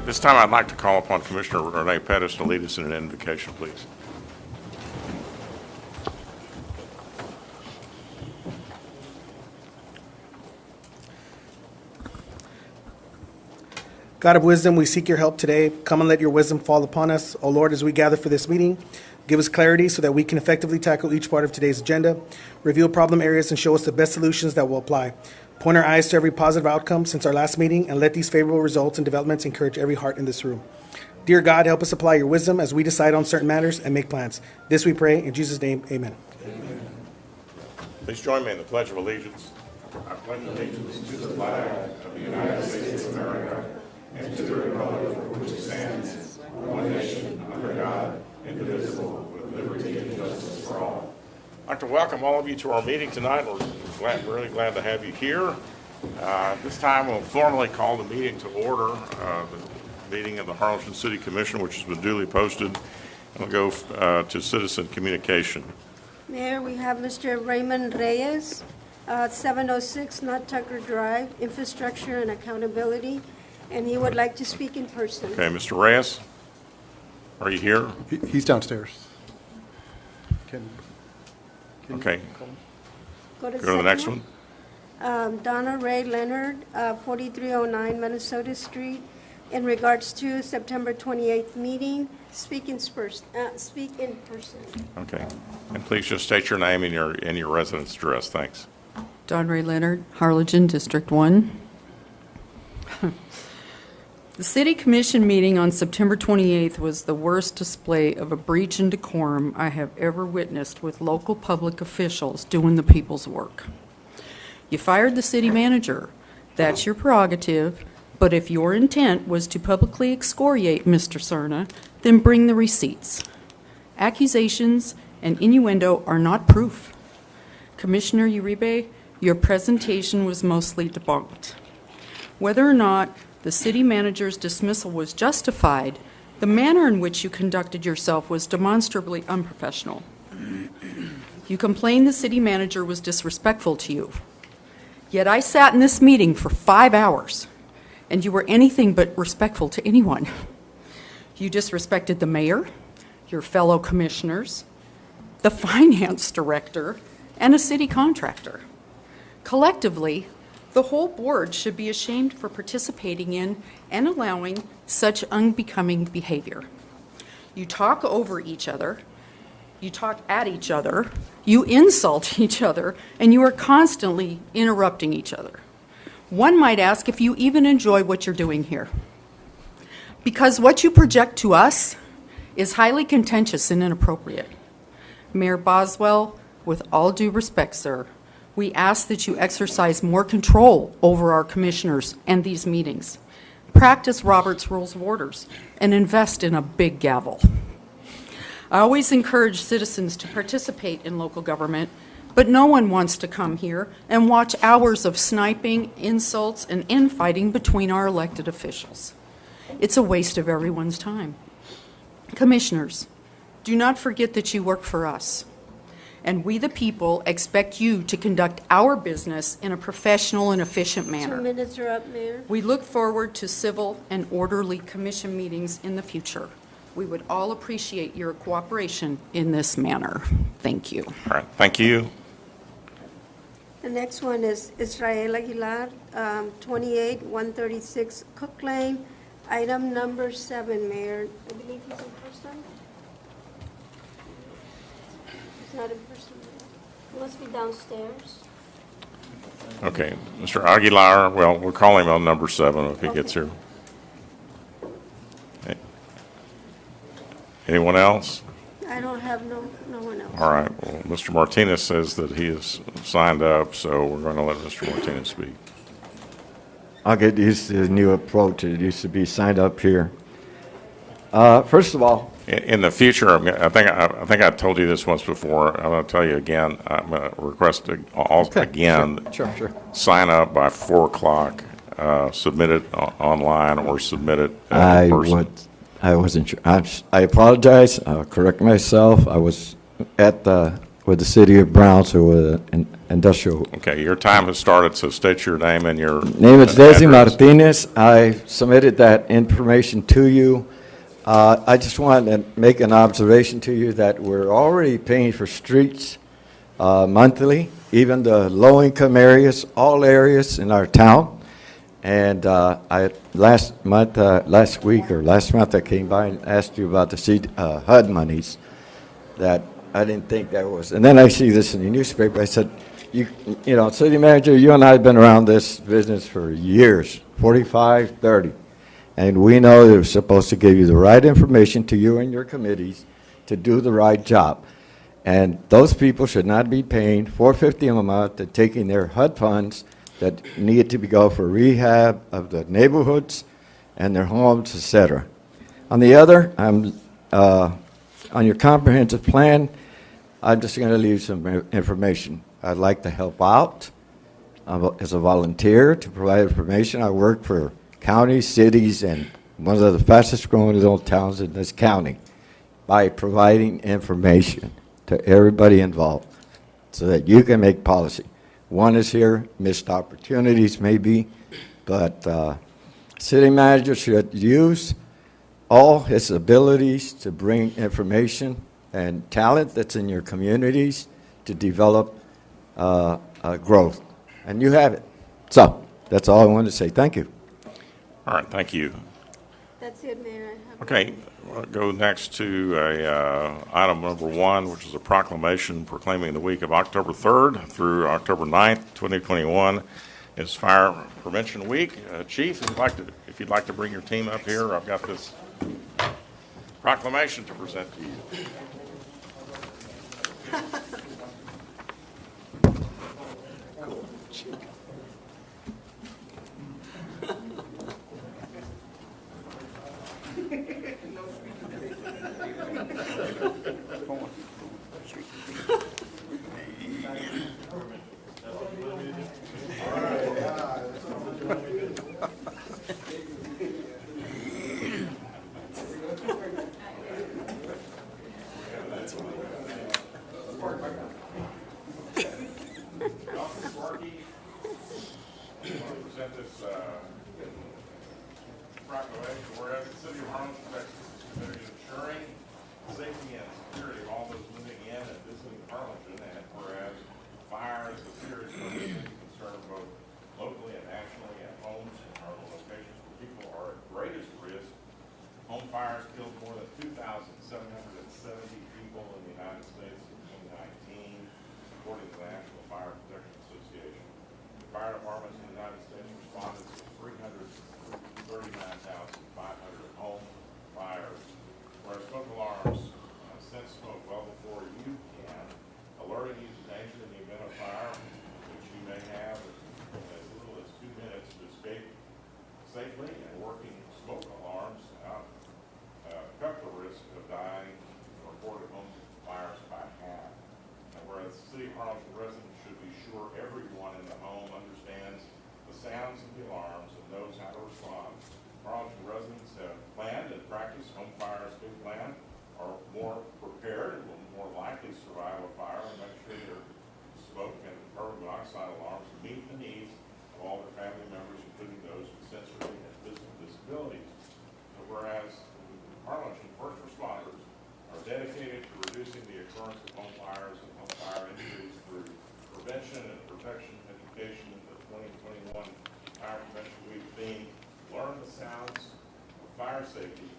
This time I'd like to call upon Commissioner Renee Pettis to lead us in an invocation, please. God of wisdom, we seek your help today. Come and let your wisdom fall upon us. O Lord, as we gather for this meeting, give us clarity so that we can effectively tackle each part of today's agenda, reveal problem areas, and show us the best solutions that will apply. Point our eyes to every positive outcome since our last meeting, and let these favorable results and developments encourage every heart in this room. Dear God, help us apply your wisdom as we decide on certain matters and make plans. This we pray in Jesus' name, amen. Amen. Please join me in the Pledge of Allegiance. I pledge allegiance to the flag of the United States of America and to the republic for which it stands, one nation, under God, indivisible, with liberty and justice for all. I'd like to welcome all of you to our meeting tonight. We're really glad to have you here. This time we'll formally call the meeting to order, the meeting of the Harlingen City Commission, which has been duly posted. And we'll go to citizen communication. Mayor, we have Mr. Raymond Reyes, 706 North Tucker Drive, Infrastructure and Accountability, and he would like to speak in person. Okay, Mr. Reyes, are you here? He's downstairs. Okay. Go to the next one. Donna Ray Leonard, 4309 Minnesota Street, in regards to September 28th meeting, speak in person. Okay. And please just state your name and your residence address. Thanks. Don Ray Leonard, Harlingen, District 1. The City Commission meeting on September 28th was the worst display of a breach in decorum I have ever witnessed with local public officials doing the people's work. You fired the city manager. That's your prerogative, but if your intent was to publicly excoriate Mr. Cerna, then bring the receipts. Accusations and innuendo are not proof. Commissioner Uribe, your presentation was mostly debunked. Whether or not the city manager's dismissal was justified, the manner in which you conducted yourself was demonstrably unprofessional. You complained the city manager was disrespectful to you. Yet I sat in this meeting for 5 hours, and you were anything but respectful to anyone. You disrespected the mayor, your fellow commissioners, the finance director, and a city contractor. Collectively, the whole board should be ashamed for participating in and allowing such unbecoming behavior. You talk over each other, you talk at each other, you insult each other, and you are constantly interrupting each other. One might ask if you even enjoy what you're doing here. Because what you project to us is highly contentious and inappropriate. Mayor Boswell, with all due respect, sir, we ask that you exercise more control over our commissioners and these meetings. Practice Robert's Rules of Orders and invest in a big gavel. I always encourage citizens to participate in local government, but no one wants to come here and watch hours of sniping, insults, and infighting between our elected officials. It's a waste of everyone's time. Commissioners, do not forget that you work for us. And we, the people, expect you to conduct our business in a professional and efficient manner. 2 minutes are up, Mayor. We look forward to civil and orderly commission meetings in the future. We would all appreciate your cooperation in this manner. Thank you. All right. Thank you. The next one is Israel Aguilar, 136 Cook Lane, item number 7, Mayor. I believe he's in person. He's not in person. He must be downstairs. Okay. Mr. Aguilar, well, we'll call him on number 7 if he gets here. Anyone else? I don't have no one else. All right. Well, Mr. Martinez says that he is signed up, so we're going to let Mr. Martinez speak. I'll get used to the new approach. It used to be signed up here. First of all, In the future, I think I told you this once before. I'm going to tell you again. I'm going to request again. Sure. Sign up by 4:00. Submit it online or submit it in person. I wasn't sure. I apologize. I'll correct myself. I was at the with the city of Brownsville with an industrial. Okay, your time has started, so state your name and your Name is Desi address. Martinez. I submitted that information to you. I just wanted to make an observation to you that we're already paying for streets monthly, even the low-income areas, all areas in our town. And last month I came by and asked you about the HUD monies. That I didn't think that was. And then I see this in the newspaper. I said, you know, city manager, you and I have been around this business for years, 45, 30. And we know they're supposed to give you the right information to you and your committees to do the right job. And those people should not be paying $450 a month and taking their HUD funds that need to go for rehab of the neighborhoods and their homes, et cetera. On the other, on your comprehensive plan, I'm just going to leave some information. I'd like to help out as a volunteer to provide information. I work for counties, cities, and one of the fastest growing little towns in this county by providing information to everybody involved so that you can make policy. One is here, missed opportunities maybe, but city manager should use all his abilities to bring information and talent that's in your communities to develop growth. And you have it. So that's all I wanted to say. Thank you. All right, thank you. That's it, Mayor. I have Okay, we'll go next to item number 1, which is a proclamation proclaiming the week of October 3rd through October 9th, 2021 is Fire Prevention Week. Chief, if you'd like to bring your team up here, I've got this proclamation to present to you. Present this proclamation, whereas the city of Harlingen, Texas is committed to ensuring the safety and security of all those living in and visiting Harlingen, and whereas fire is a serious concern both locally and nationally, and homes are the locations where people are at greatest risk. Home fires killed more than 2,770 people in the United States in 2019, according to the National Fire Protection Association. The fire departments in the United States responded to 339,500 home fires, where smoke alarms sense smoke well before you can, alerting you to danger in the event of fire, which you may have as little as 2 minutes to escape safely, and working smoke alarms out cut the risk of dying from reported home fires by half. And whereas the city of Harlingen residents should be sure everyone in the home understands the sounds of the alarms and knows how to respond. Harlingen residents have planned and practiced home fire escape plan, are more prepared and will more likely survive a fire, and make sure their smoke and carbon monoxide alarms meet the needs of all their family members, including those with sensory and physical disabilities. So whereas Harlingen first responders are dedicated to reducing the occurrence of home fires and home fire injuries through prevention and protection education. The 2021 Fire Prevention Week theme, Learn the Sounds of Fire Safety,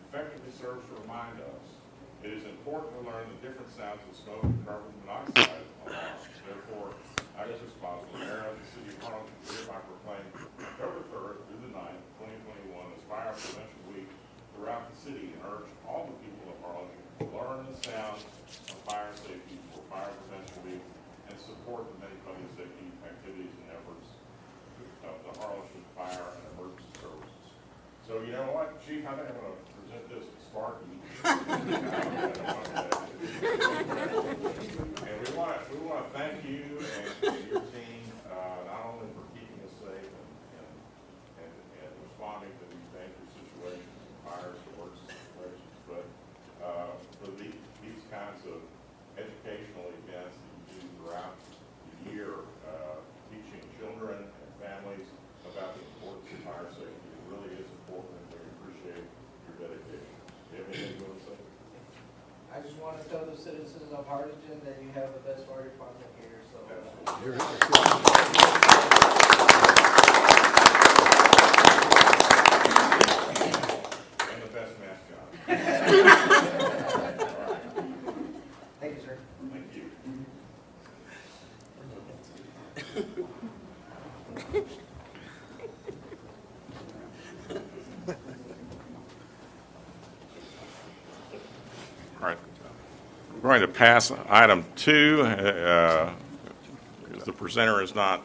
effectively serves to remind us it is important to learn the different sounds of smoke and carbon monoxide alarms. Therefore, I, as responsible mayor of the city of Harlingen, hereby proclaim October 3rd through the 9th, 2021 as Fire Prevention Week throughout the city, and urge all the people of Harlingen to learn the sounds of fire safety for Fire Prevention Week and support the many public safety activities and efforts of the Harlingen Fire and Emergency Services. So you know what, Chief, I think I'm going to present this to Sparky. And we want to thank you and your team, not only for keeping us safe and responding to these dangerous situations, fires, and work situations, but for these kinds of educational events of Harlingen that you have the best fire department here, so. And the best mascot. Thank you, sir. Thank you. All right. We're going to pass item 2. The presenter is not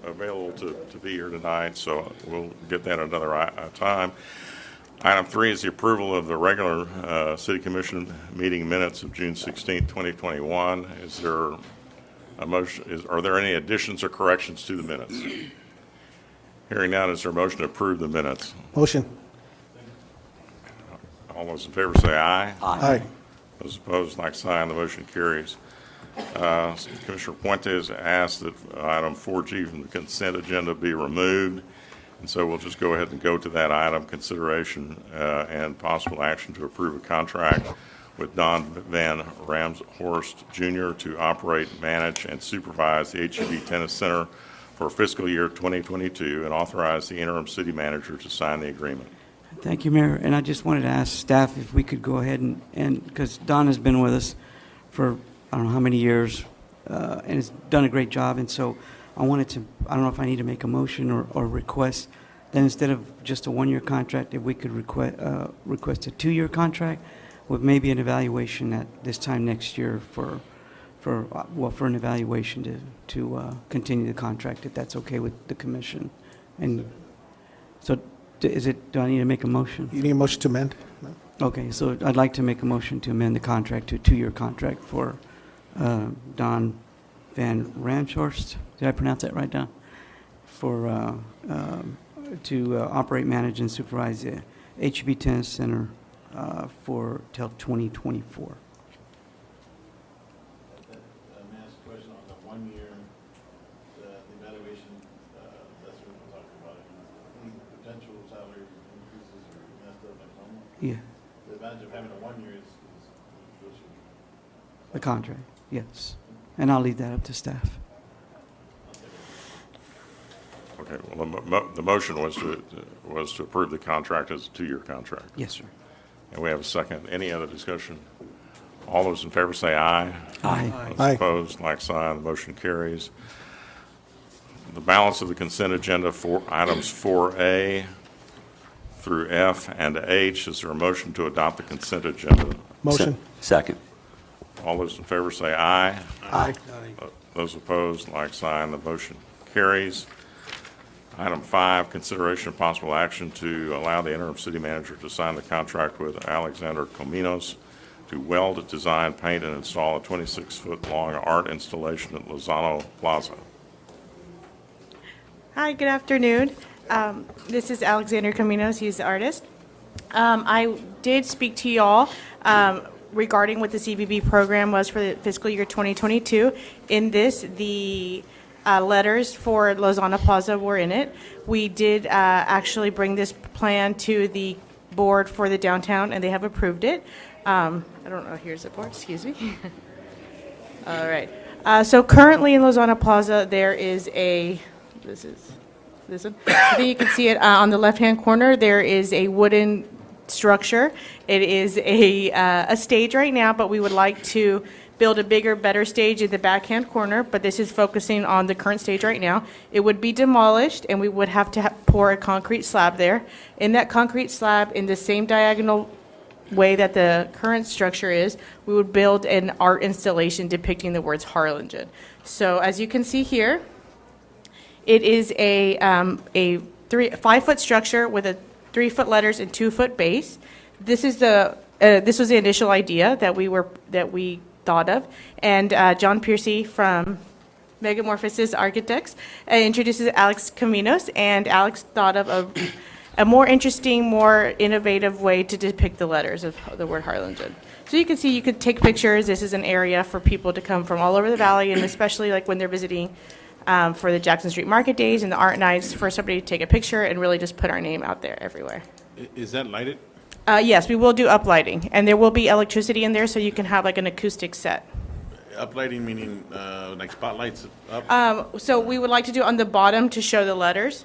available to be here tonight, so we'll get that another time. Item 3 is the approval of the regular City Commission meeting minutes of June 16, 2021. Is there a motion? Are there any additions or corrections to the minutes? Hearing none, is there a motion to approve the minutes? Motion. All those in favor say aye. Aye. Those opposed, like sign. The motion carries. Commissioner Puentes asked that item 4G from the consent agenda be removed, and so we'll just go ahead and go to that item, consideration and possible action to approve a contract with Don Van Ramshorst Jr. to operate, manage, and supervise the HEB Tennis Center for fiscal year 2022, and authorize the interim city manager to sign the agreement. Thank you, Mayor. And I just wanted to ask staff if we could go ahead and because Don has been with us for I don't know how many years and has done a great job. And so I wanted to, I don't know if I need to make a motion or request that instead of just a one-year contract, if we could request a 2-year contract with maybe an evaluation at this time next year for an evaluation to continue the contract, if that's okay with the commission. And so do I need to make a motion? You need a motion to amend? No? Okay, so I'd like to make a motion to amend the contract to a 2-year contract for Don Van Ramshorst. Did I pronounce that right, Don? For to operate, manage, and supervise the HEB Tennis Center till 2024. May I ask a question on the 1 year, the evaluation, that's what we're talking about, any potential salary increases or messed up like normal? Yeah, The advantage of having a 1 year is the contract, yes. And I'll leave that up to staff. Okay, well, the motion was to approve the contract as a 2-year contract. Yes, sir. And we have a second. Any other discussion? All those in favor say aye. Aye. Those Aye. opposed, like sign. The motion carries. The balance of the consent agenda for items 4A through F and H. Is there a motion to adopt the consent agenda? Motion. Second. All those in favor say aye. Aye. Those opposed, like sign. The motion carries. Item 5, consideration of possible action to allow the interim city manager to sign the contract with Alexander Cominos to weld, design, paint, and install a 26-foot-long art installation at Lozano Plaza. Hi, good afternoon. This is Alexander Caminos. He's the artist. I did speak to y'all regarding what the CVB program was for the fiscal year 2022. In this, the letters for Lozano Plaza were in it. We did actually bring this plan to the board for the downtown, and they have approved it. I don't know. Here's the board. Excuse me. All right. So currently in Lozano Plaza, there is this one. I think you can see it on the left-hand corner. There is a wooden structure. It is a stage right now, but we would like to build a bigger, better stage in the backhand corner, but this is focusing on the current stage right now. It would be demolished, and we would have to pour a concrete slab there. In that concrete slab, in the same diagonal way that the current structure is, we would build an art installation depicting the words Harlingen. So as you can see here, it is a 5-foot structure with a 3-foot letters and 2-foot base. This is this was the initial idea that we thought of, and John Piercy from Megamorphosis Architects introduces Alex Caminos, and Alex thought of a more interesting, more innovative way to depict the letters of the word Harlingen. So you can see, you could take pictures. This is an area for people to come from all over the valley, and especially like when they're visiting for the Jackson Street Market Days and the art nights, for somebody to take a picture and really just put our name out there everywhere. Is that lighted? Yes, we will do uplighting, and there will be electricity in there, so you can have like an acoustic set. Uplighting meaning like spotlights up? So we would like to do on the bottom to show the letters,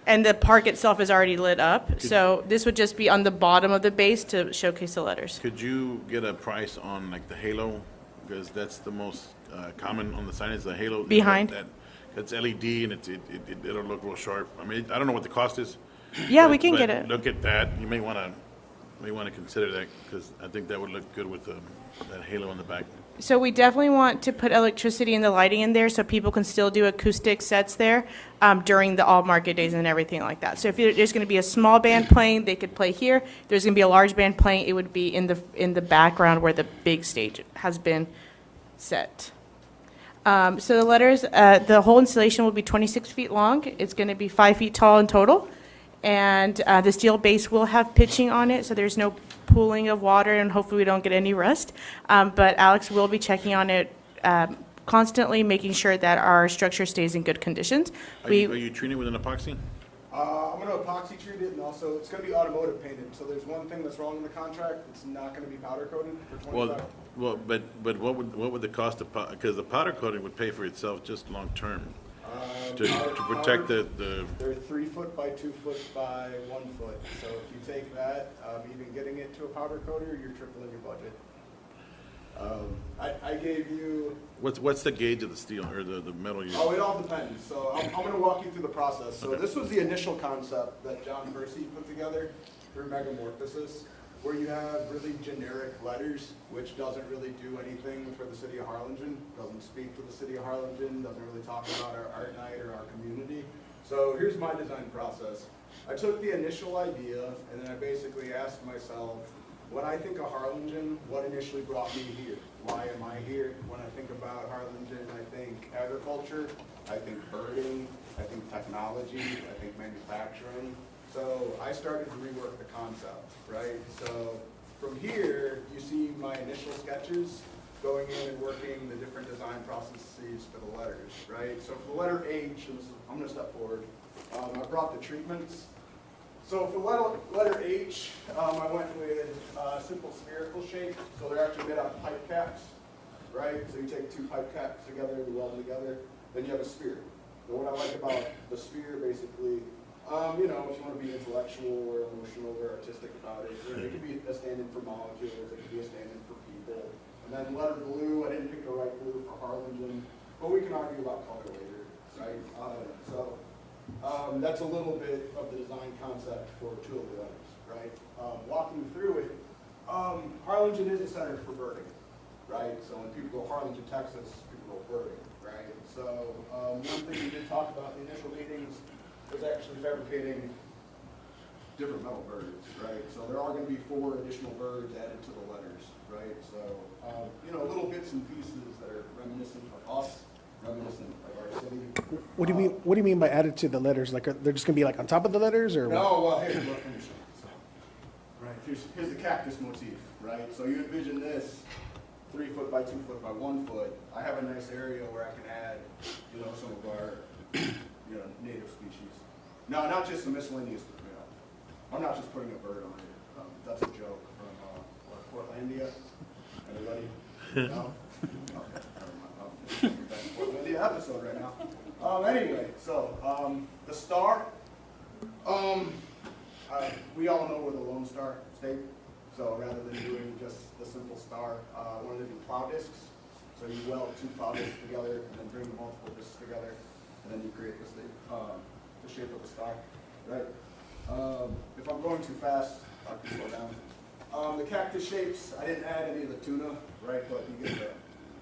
and the park itself is already lit up, so this would just be on the bottom of the base to showcase the letters. Could you get a price on like the halo? Because that's the most common on the sign is the halo. Behind? That's LED and it'll look real sharp. I mean, I don't know what the cost is. Yeah, we but- can but get it. Look at that. You may want to consider that because I think that would look good with that halo in the back. So we definitely want to put electricity and the lighting in there so people can still do acoustic sets there during the all market days and everything like that. So if there's going to be a small band playing, they could play here. If there's going to be a large band playing, it would be in the background where the big stage has been set. So the letters, the whole installation will be 26 feet long. It's going to be 5 feet tall in total. And the steel base will have pitching on it, so there's no pooling of water, and hopefully we don't get any rust. But Alex will be checking on it constantly, making sure that our structure stays in good conditions. Are you treating it with an epoxy? I'm going to epoxy treat it, and also it's going to be automotive painted. So there's one thing that's wrong in the contract. It's not going to be powder coated for 25. But what would the cost of because the powder coating would pay for itself just long term to protect the. They're 3 foot by 2 foot by 1 foot. So if you take that, even getting it to a powder coater, you're tripling your budget. I gave you. What's the gauge of the steel or the metal you? Oh, it all depends. So I'm going to walk you through the process. So this was the initial concept that John Percy put together through Megamorphosis, where you have really generic letters, which doesn't really do anything for the city of Harlingen, doesn't speak to the city of Harlingen, doesn't really talk about our art night or our community. So here's my design process. I took the initial idea, and then I basically asked myself, when I think of Harlingen, what initially brought me here? Why am I here? When I think about Harlingen, I think agriculture, I think birding, I think technology, I think manufacturing. So I started to rework the concept, right? So from here, you see my initial sketches going in and working the different design processes for the letters, right? So for the letter H, I'm going to step forward. I brought the treatments. So for letter H, I went with simple spherical shape. So they're actually made out of pipe caps, right? So you take 2 pipe caps together, you weld them together, then you have a sphere. So what I like about the sphere, basically, you know, if you want to be intellectual or emotional or artistic about it, it could be a stand-in for molecules, it could be a stand-in for people. And then letter blue, I didn't pick the right blue for Harlingen, but we can argue about color later, right? That's a little bit of the design concept for 2 of the letters, right? Walking through it, Harlingen is a center for birding, right? So when people go Harlingen, Texas, people go birding, right? So one thing we did talk about in the initial meetings was actually fabricating different metal birds, right? So there are going to be 4 additional birds added to the letters, right? So, you know, little bits and pieces that are reminiscent of us, reminiscent of our city. What do you mean by added to the letters? Like, they're just gonna be like on top of the letters, or what? No, well, hey, look, let me show you. So, right, here's the cactus motif, right? So you envision this 3 foot by 2 foot by 1 foot. I have a nice area where I can add, you know, some of our, you know, native species. No, not just the miscellaneous, you know. I'm not just putting a bird on it. That's a joke from Portlandia. Anybody? No? Okay. Portlandia episode right now. Anyway, so the star. We all know where the Lone Star stayed. So rather than doing just the simple star, I wanted to do plow discs. So you weld 2 plow discs together and then bring the multiple discs together, and then you create the shape of a star, right? If I'm going too fast, I can slow down. The cactus shapes, I didn't add any of the tuna, right? But you get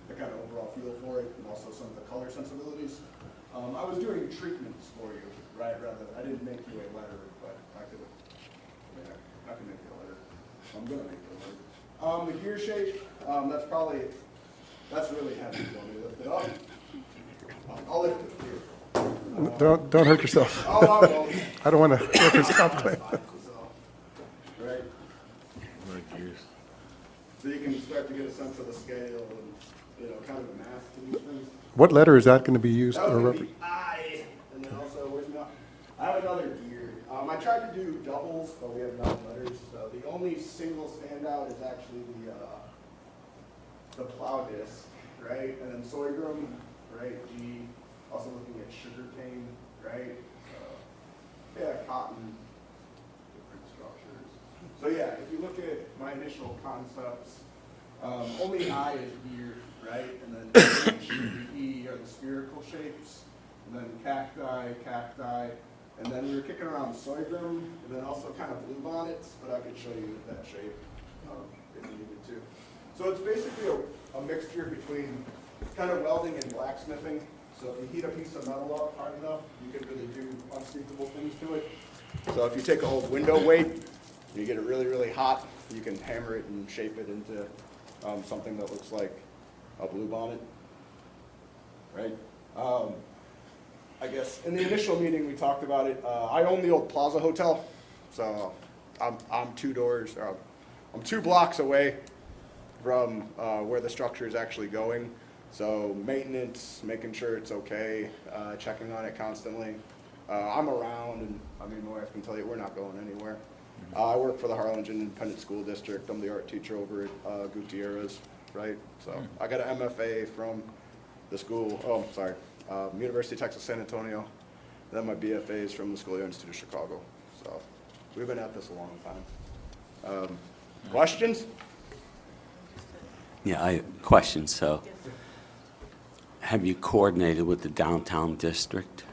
the kind of overall feel for it, and also some of the color sensibilities. I was doing treatments for you, right? I didn't make you a letter, but I can make you a letter. I'm gonna make you a letter. The gear shape, that's really heavy. You want me to lift it up? I'll lift it here. Don't hurt yourself. Oh, I won't. I don't want to workers' comp claim. Right. So you can start to get a sense of the scale and, you know, kind of the math to these things. What letter is that going to be used? That was going to be I. And then also, I have another gear. I tried to do doubles, but we have 9 letters, so the only single standout is actually the plow disc, right? And then sorghum, right? G. Also looking at sugarcane, right? Yeah, cotton, different structures. So yeah, if you look at my initial concepts, only I is weird, right? And then H and E are the spherical shapes, and then cacti, and then we were kicking around sorghum, and then also kind of bluebonnets, but I could show you that shape if you needed to. So it's basically a mixture between kind of welding and blacksmithing. So if you heat a piece of metal up hard enough, you can really do unspeakable things to it. So if you take a whole window weight, and you get it really, really hot, you can hammer it and shape it into something that looks like a bluebonnet, right? I guess in the initial meeting we talked about it. I own the old Plaza Hotel, so I'm 2 blocks away from where the structure is actually going. So maintenance, making sure it's okay, checking on it constantly. I'm around, and I mean, my wife can tell you we're not going anywhere. I work for the Harlingen Independent School District. I'm the art teacher over at Gutierrez, right? So I got an MFA from the school, University of Texas San Antonio. And then my BFA is from the School Institute of Chicago. So we've been at this a long time. Questions? Yeah, I question. So, have you coordinated with the downtown district?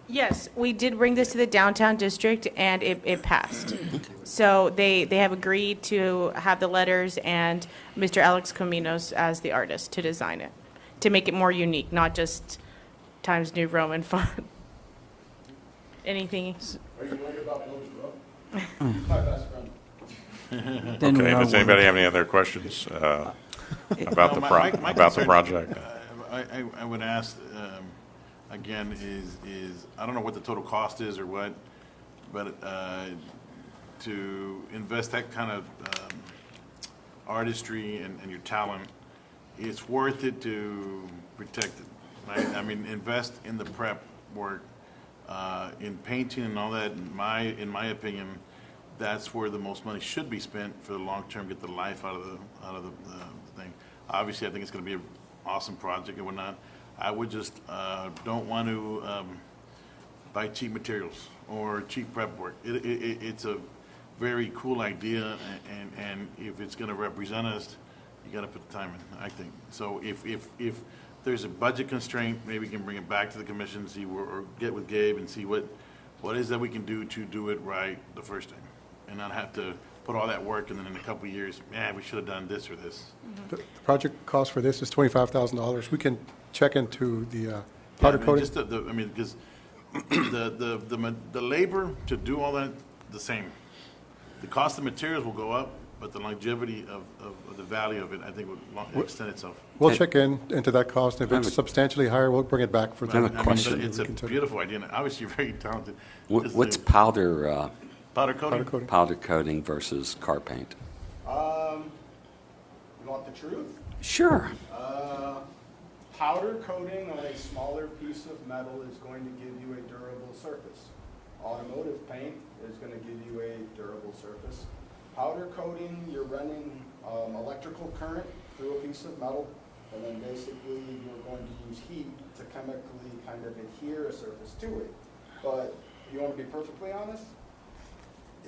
Yes, we did bring this to the downtown district, and it passed. So they have agreed to have the letters and Mr. Alex Caminos as the artist to design it, to make it more unique, not just Times New Roman font. Anything? Are you worried about building a road? He's my best friend. Okay, does anybody have any other questions about the project? I would ask, again, is I don't know what the total cost is or what, but to invest that kind of artistry and your talent, it's worth it to protect it, right? I mean, invest in the prep work, in painting and all that. In my opinion, that's where the most money should be spent for the long term. Get the life out of the thing. Obviously, I think it's going to be an awesome project and whatnot. I would just don't want to buy cheap materials or cheap prep work. It's a very cool idea, and if it's going to represent us, you got to put the time in, I think. So if there's a budget constraint, maybe we can bring it back to the commission, see or get with Gabe and see what is that we can do to do it right the first time, and not have to put all that work and then in a couple of years, man, we should have done this or this. The project cost for this is $25,000. We can check into the powder coating. Just because the labor to do all that, the same. The cost of materials will go up, but the longevity of the value of it, I think, will extend itself. We'll check into that cost. If it's substantially higher, we'll bring it back for the. I have a question. It's a beautiful idea, and obviously you're very talented. What's powder Powder coating? powder coating versus car paint? You want the truth? Sure. Powder coating on a smaller piece of metal is going to give you a durable surface. Automotive paint is going to give you a durable surface. Powder coating, you're running electrical current through a piece of metal, and then basically you're going to use heat to chemically kind of adhere a surface to it. But you want to be perfectly honest?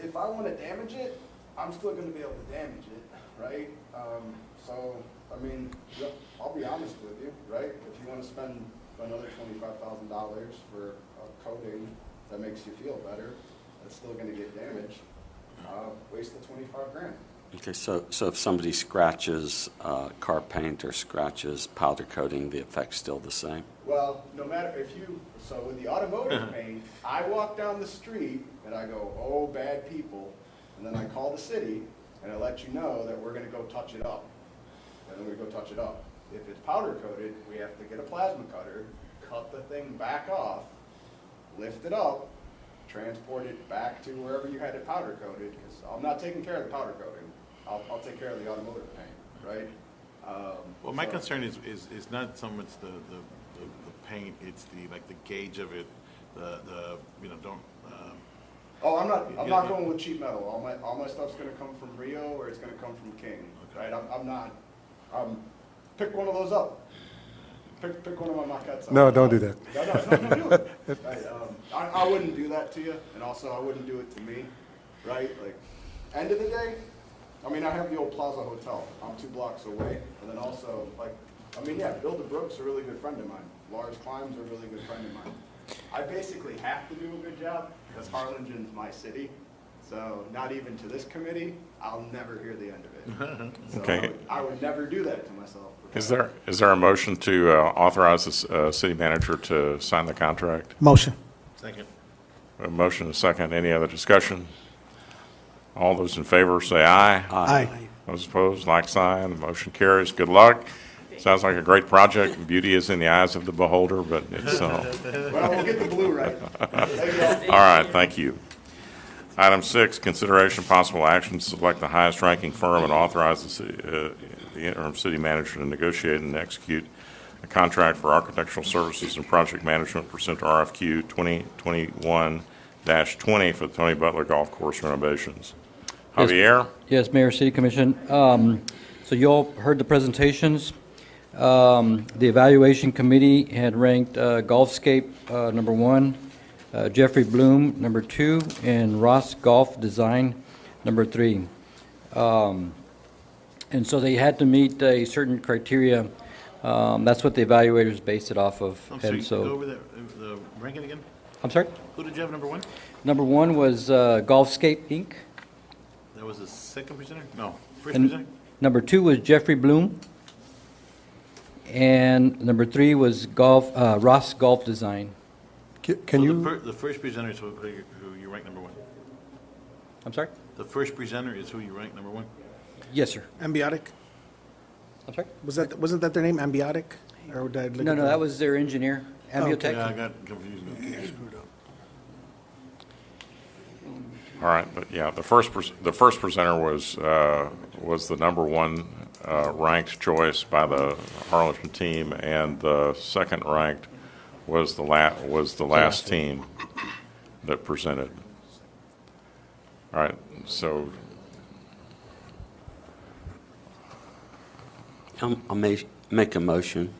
If I want to damage it, I'm still going to be able to damage it, right? So, I mean, I'll be honest with you, right? If you want to spend another $25,000 for a coating that makes you feel better, that's still going to get damaged. Waste the 25 grand. Okay, so if somebody scratches car paint or scratches powder coating, the effect's still the same? Well, no matter so with the automotive paint, I walk down the street and I go, oh, bad people, and then I call the city and I let you know that we're going to go touch it up. And then we go touch it up. If it's powder coated, we have to get a plasma cutter, cut the thing back off, lift it up, transport it back to wherever you had it powder coated, because I'm not taking care of the powder coating. I'll take care of the automotive paint, right? Well, my concern is not so much the paint, it's the gauge of it, don't Oh, I'm not going with cheap metal. All my stuff's gonna come from Rio or it's gonna come from King, right? I'm not, pick one of those up. Pick one of my maquettes up. No, don't do that. No, do it. Right, I wouldn't do that to you, and also I wouldn't do it to me, right? Like, end of the day, I mean, I have the old Plaza Hotel. I'm 2 blocks away, and then also, like, I mean, yeah, Bill DeBrooke's a really good friend of mine. Lars Klein's a really good friend of mine. I basically have to do a good job because Harlingen's my city. So not even to this committee, I'll never hear the end of it. So Okay. I would never do that to myself. Is there a motion to authorize the city manager to sign the contract? Motion. Second. A motion and a second. Any other discussion? All those in favor say aye. Aye. Those opposed, like sign. The motion carries. Good luck. Sounds like a great project. Beauty is in the eyes of the beholder, but it's, Well, we'll get the blue right. Thank you all. all right, thank you. Item 6, consideration possible action to select the highest ranking firm and authorize the interim city manager to negotiate and execute a contract for architectural services and project management pursuant to RFQ 2021-20 for the Tony Butler Golf Course renovations. Javier? Yes, Mayor, City Commission. So you all heard the presentations. The evaluation committee had ranked Golfscape number 1, Jeffrey Bloom number 2, and Ross Golf Design number 3. And so they had to meet a certain criteria. That's what the evaluators based it off of. I'm sorry, And so, go over the ranking again? I'm sorry? Who did you have number 1? Number 1 was Golfscape, Inc. That was the second presenter? No, first And presenter? number 2 was Jeffrey Bloom. And number 3 was Ross Golf Design. Can So you, the first presenter is who you rank number 1. I'm sorry? The first presenter is who you rank number 1. Yes, sir. Ambiotic? I'm sorry? Wasn't that their name, Ambiotic? Or did I look No, at no, that was their engineer, Ambiotech. Yeah, I got confused. All right, but yeah, the first presenter was the number 1 ranked choice by the Harlingen team, and the second ranked was the last team that presented. All right, so I'll make a motion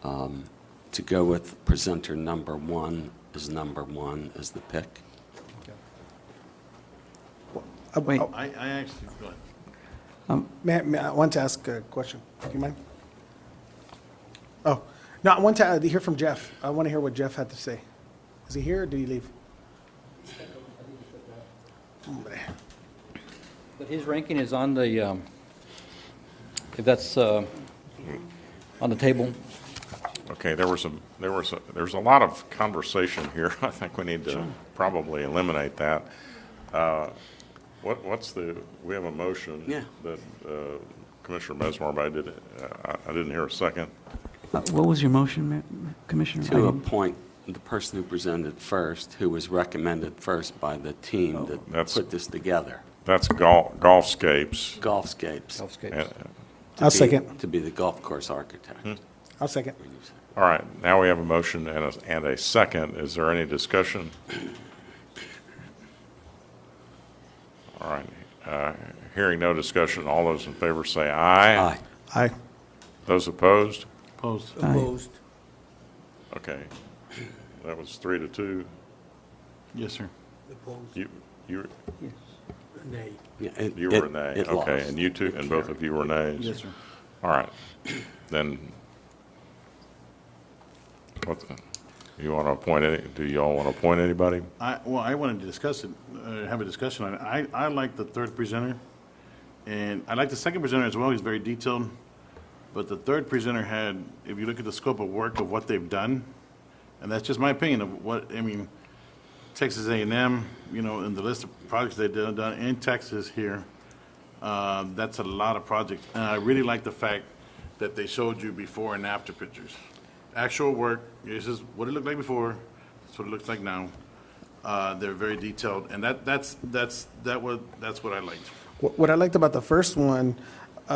to go with presenter number 1 as the pick. Wait. I actually, go ahead. May I want to ask a question. Do you mind? Oh, no, I want to hear from Jeff. I want to hear what Jeff had to say. Is he here or did he leave? But his ranking is on the, if that's on the table. okay, there's a lot of conversation here. I think we need to probably eliminate that. We have a motion Yeah. that Commissioner Mesmer, but I didn't hear a second. What was your motion, Commissioner? I To didn't- appoint the person who presented first, who was recommended first by the team that That's- put this together. That's Golfscapes. Golfscapes. Golfscapes. I'll second. To be the golf course architect. I'll second. All right, now we have a motion and a second. Is there any discussion? All right, hearing no discussion, all those in favor say aye. Aye. Aye. Those opposed? Opposed. Opposed. Okay, that was 3-2. Yes, sir. You Yeah, you were a nay. it Okay, lost. and you two, and both of you were nays? Yes, sir. All right, then, you want to appoint do you all want to appoint anybody? I wanted to discuss it, have a discussion on it. I like the third presenter, and I like the second presenter as well. He's very detailed. But the third presenter had, if you look at the scope of work of what they've done, and that's just my opinion of what, I mean, Texas A&M, and the list of projects they've done in Texas here, that's a lot of projects. And I really like the fact that they showed you before and after pictures. Actual work, this is what it looked like before, that's what it looks like now. They're very detailed, and that's what I liked. What I liked about the first one,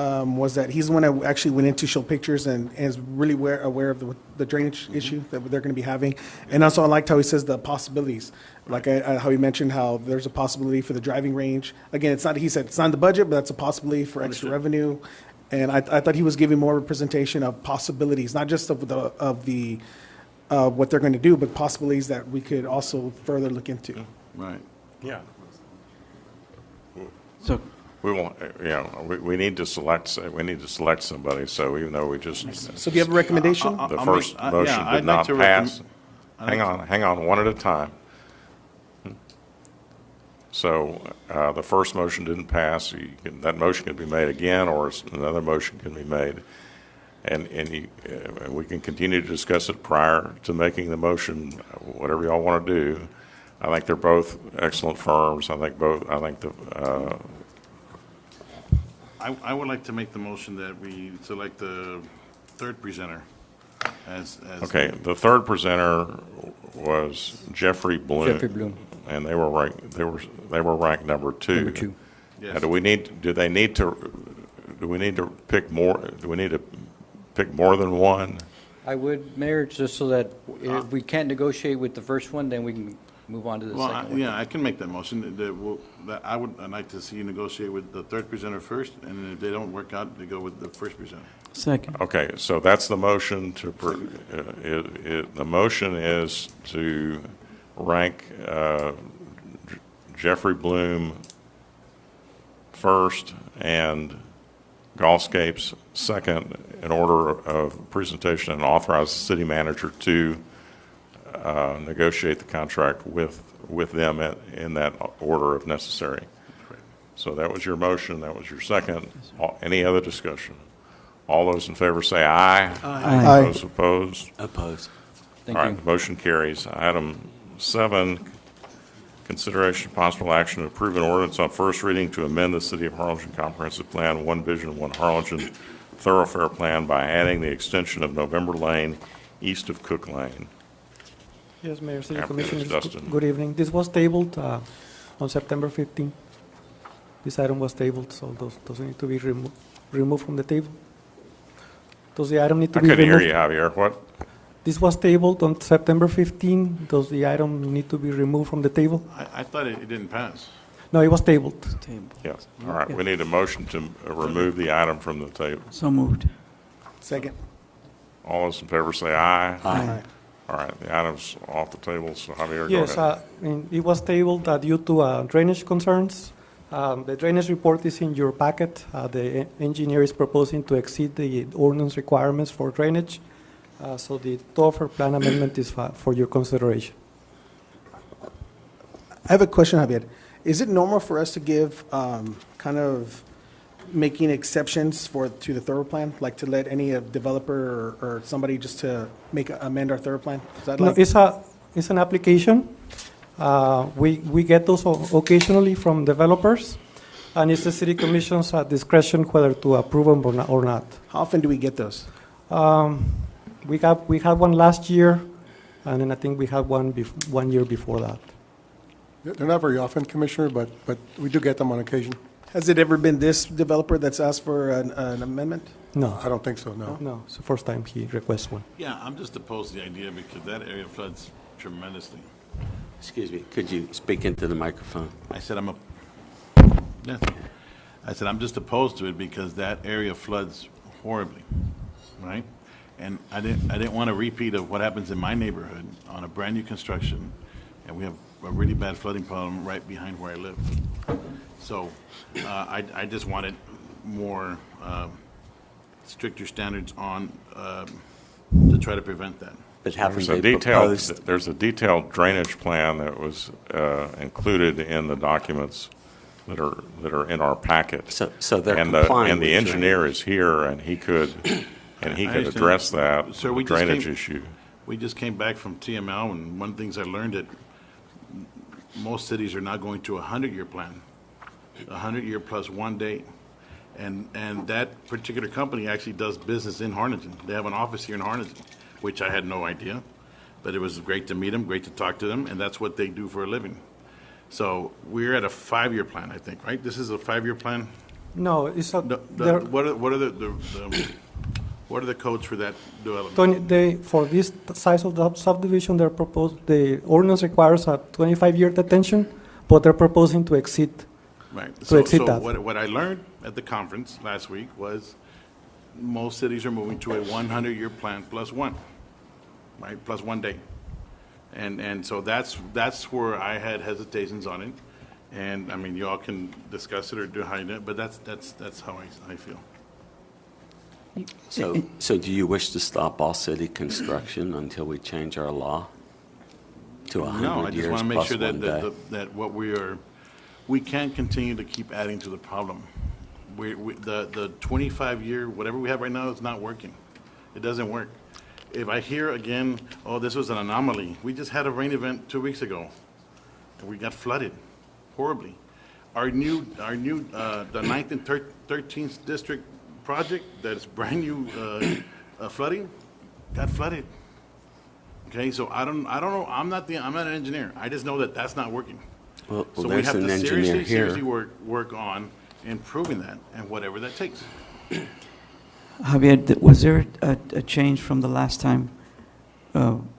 was that he's the one that actually went in to show pictures and is really aware of the drainage issue that they're going to be having. And also, I liked how he says the possibilities, like how he mentioned how there's a possibility for the driving range. Again, it's not, he said it's not in the budget, but that's a possibility for extra revenue. And I thought he was giving more representation of possibilities, not just of what they're going to do, but possibilities that we could also further look into. Right. Yeah. So, We want, we need to select somebody, so even though we just, So do you have a recommendation? the first motion I'd did like not to pass. recommend- Hang on, one at a time. So, the first motion didn't pass, that motion can be made again, or another motion can be made. And we can continue to discuss it prior to making the motion, whatever y'all want to do. I think they're both excellent firms. I think I would like to make the motion that we select the third presenter as. okay, the third presenter was Jeffrey Bloom. Jeffrey Bloom. And they were ranked number two. Number two. Yes. Now, do we need to pick more, pick more than one? I would, Mayor, just so that if we can't negotiate with the first one, then we can move on to the Well, second one. yeah, I can make that motion. I'd like to see you negotiate with the third presenter first, and if they don't work out, they go with the first presenter. second. Okay, so that's the motion the motion is to rank Jeffrey Bloom first and Golfscapes second in order of presentation, and authorize the city manager to negotiate the contract with them in that order if necessary. So that was your motion, that was your second. Any other discussion? All those in favor say aye. Aye. Those opposed? Opposed. Thank All you. right, motion carries. Item 7, consideration of possible action to approve an ordinance on first reading to amend the City of Harlingen Comprehensive Plan, One Vision, One Harlingen Thoroughfare Plan by adding the extension of November Lane east of Cook Lane. Yes, Mayor, City After this, Commissioners, Dustin. good evening. This was tabled on September 15. This item was tabled, so those need to be removed from the table. Does the item need to I be couldn't hear removed? you, Javier. What? This was tabled on September 15. Does the item need to be removed from the table? I thought it didn't pass. No, it was tabled. Yes. All right, we need a motion to remove the item from the table. So moved. Second. All those in favor say aye. Aye. All right, the item's off the table, so Javier, go Yes, ahead. it was tabled due to drainage concerns. The drainage report is in your packet. The engineer is proposing to exceed the ordinance requirements for drainage. So the Thoroughfare plan amendment is for your consideration. I have a question, Javier. Is it normal for us to give kind of making exceptions to the thorough plan, like to let any developer or somebody just to amend our thorough plan? Is that No, like, it's an application. We get those occasionally from developers, and it's the city commission's discretion whether to approve them or not. how often do we get those? We had one last year, and then I think we had one 1 year before that. They're not very often, Commissioner, but we do get them on occasion. Has it ever been this developer that's asked for an amendment? No, I don't think so, no. no, it's the first time he requests one. Yeah, I'm just opposed to the idea because that area floods tremendously. Excuse me, could you speak into the microphone? I said I'm just opposed to it because that area floods horribly, right? And I didn't want a repeat of what happens in my neighborhood on a brand-new construction, and we have a really bad flooding problem right behind where I live. So I just wanted more stricter standards on to try to prevent that. But haven't There's they proposed? a detailed drainage plan that was included in the documents that are in our packet. So they're And complying the with engineer is here, and he could understand. address that Sir, we just drainage came- issue. We just came back from TML, and one of the things I learned that most cities are now going to a 100-year plan, 100-year plus 1 day. And that particular company actually does business in Harlingen. They have an office here in Harlingen, which I had no idea. But it was great to meet them, great to talk to them, and that's what they do for a living. So we're at a 5-year plan, I think, right? This is a 5-year plan? No, it's not. What are the codes for that development? For this size of the subdivision, the ordinance requires a 25-year detention, but they're proposing to exceed. Right. To exceed that. What I learned at the conference last week was most cities are moving to a 100-year plan plus one, right? Plus 1 day. And so that's where I had hesitations on it. And I mean, you all can discuss it or do how you do it, but that's how I feel. So do you wish to stop all city construction until we change our law to 100 No, I just years want to make plus sure 1 day? that what we can't continue to keep adding to the problem. The 25-year, whatever we have right now is not working. It doesn't work. If I hear again, oh, this was an anomaly. We just had a rain event 2 weeks ago, and we got flooded horribly. Our new the 9th and 13th district project that's brand new flooding got flooded. Okay, so I don't know. I'm not an engineer. I just know that that's not working. Well, So we there's have an to engineer seriously here. work on improving that and whatever that takes. Javier, was there a change from the last time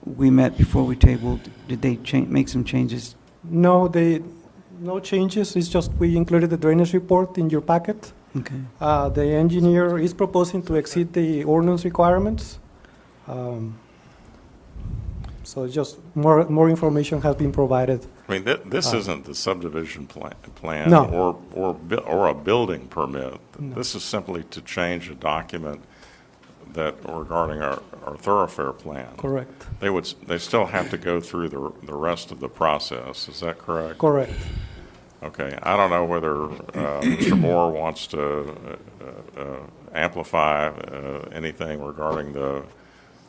we met before we tabled? Did they make some changes? No, no changes. It's just we included the drainage report in your packet. Okay. The engineer is proposing to exceed the ordinance requirements. So just more information has been provided. I mean, this isn't the subdivision plan No. or a building permit. No. This is simply to change a document that regarding our thoroughfare plan. Correct. They still have to go through the rest of the process. Is that correct? Correct. Okay. I don't know whether Mr. Moore wants to amplify anything regarding the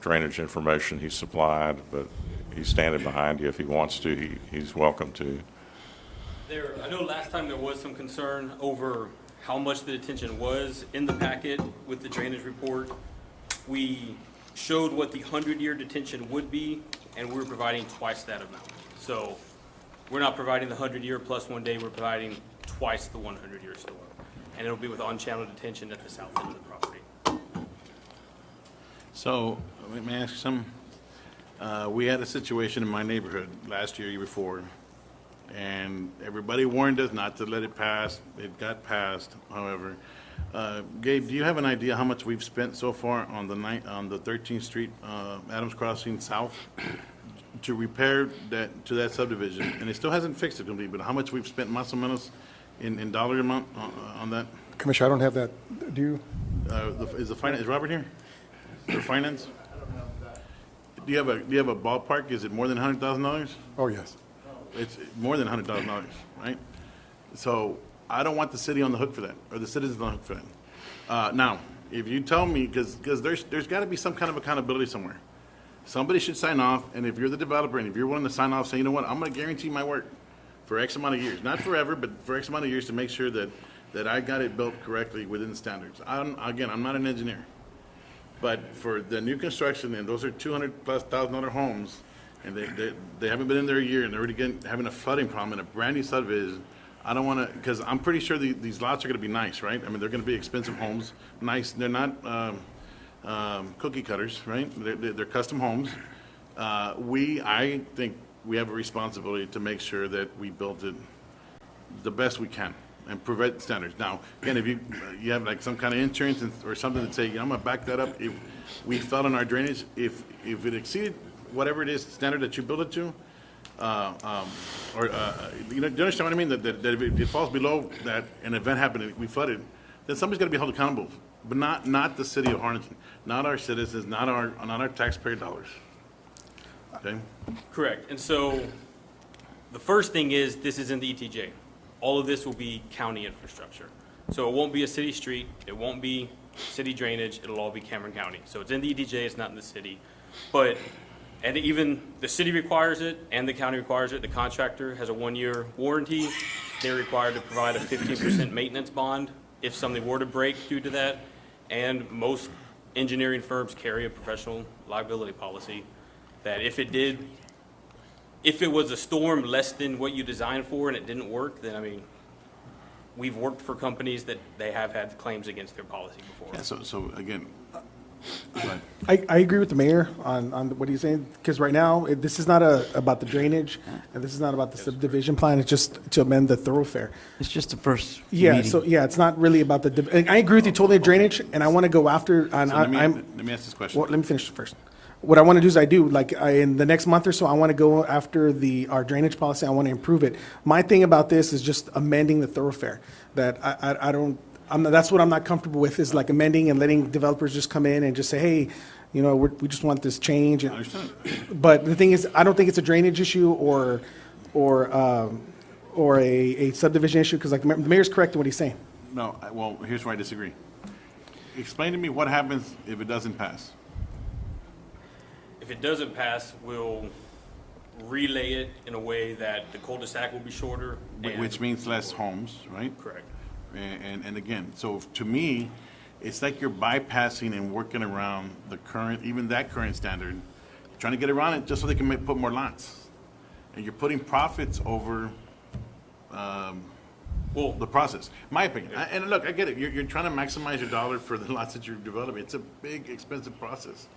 drainage information he supplied, but he's standing behind you. If he wants to, he's welcome to. I know last time there was some concern over how much the detention was in the packet with the drainage report. We showed what the 100-year detention would be, and we're providing twice that amount. So we're not providing the 100-year plus 1 day, we're providing twice the 100-year storm. And it'll be with on-channel detention at the south end of the property. So let me ask you something. We had a situation in my neighborhood last year before, and everybody warned us not to let it pass. It got passed, however. Gabe, do you have an idea how much we've spent so far on the 13th Street, Adams Crossing South, to repair that subdivision? And it still hasn't fixed it completely, but how much we've spent más o menos in dollar amount on that? Commissioner, I don't have that. Do you? Is Robert here? For finance? Do you have a ballpark? Is it more than $100,000? Oh, yes. It's more than $100,000, right? So I don't want the city on the hook for that, or the citizens on the hook for that. Now, if you tell me, because there's got to be some kind of accountability somewhere. Somebody should sign off, and if you're the developer and if you're willing to sign off, say, you know what, I'm going to guarantee my work for X amount of years, not forever, but for X amount of years to make sure that I got it built correctly within the standards. I'm not an engineer. But for the new construction, and those are $200,000+ homes, and they haven't been in there a year, and they're already having a flooding problem in a brand new subdivision. I don't want to, because I'm pretty sure these lots are going to be nice, right? I mean, they're going to be expensive homes, nice. They're not cookie cutters, right? They're custom homes. I think we have a responsibility to make sure that we build it the best we can and prevent standards. Now, again, if you have like some kind of insurance or something that say, I'm going to back that up. If we fell in our drainage, if it exceeded whatever it is, standard that you build it to, do you understand what I mean? That if it falls below that, an event happened and we flooded, then somebody's got to be held accountable, but not the city of Harlingen, not our citizens, not our taxpayer dollars. Okay? Correct. And so the first thing is this is in the ETJ. All of this will be county infrastructure. So it won't be a city street. It won't be city drainage. It'll all be Cameron County. So it's in the ETJ. It's not in the city. And even the city requires it and the county requires it. The contractor has a 1-year warranty. They're required to provide a 15% maintenance bond if something were to break due to that. And most engineering firms carry a professional liability policy that if it was a storm less than what you designed for and it didn't work, then I mean, we've worked for companies that they have had claims against their policy before. Yeah, so again, go ahead. I agree with the mayor on what he's saying, because right now, this is not about the drainage, and this is not about the subdivision plan, it's just to amend the thoroughfare. It's just the first Yeah, meeting. so, yeah, it's not really about I agree with you totally, drainage, and I want to go after, and So let I'm. me ask this question. Well, let me finish first. What I want to do is in the next month or so, I want to go after our drainage policy. I want to improve it. My thing about this is just amending the thoroughfare. That that's what I'm not comfortable with, is like amending and letting developers just come in and just say, hey, we just want this change. I understand. But the thing is, I don't think it's a drainage issue or a subdivision issue, because like the mayor's correct in what he's saying. No, well, here's where I disagree. Explain to me what happens if it doesn't pass. If it doesn't pass, we'll relay it in a way that the cul-de-sac will be shorter. and- Which means less homes, right? Correct. And again, so to me, it's like you're bypassing and working around even that current standard, trying to get around it just so they can put more lots. And you're putting profits over the process, my opinion. And look, I get it. You're trying to maximize your dollar for the lots that you're developing. It's a big, expensive process.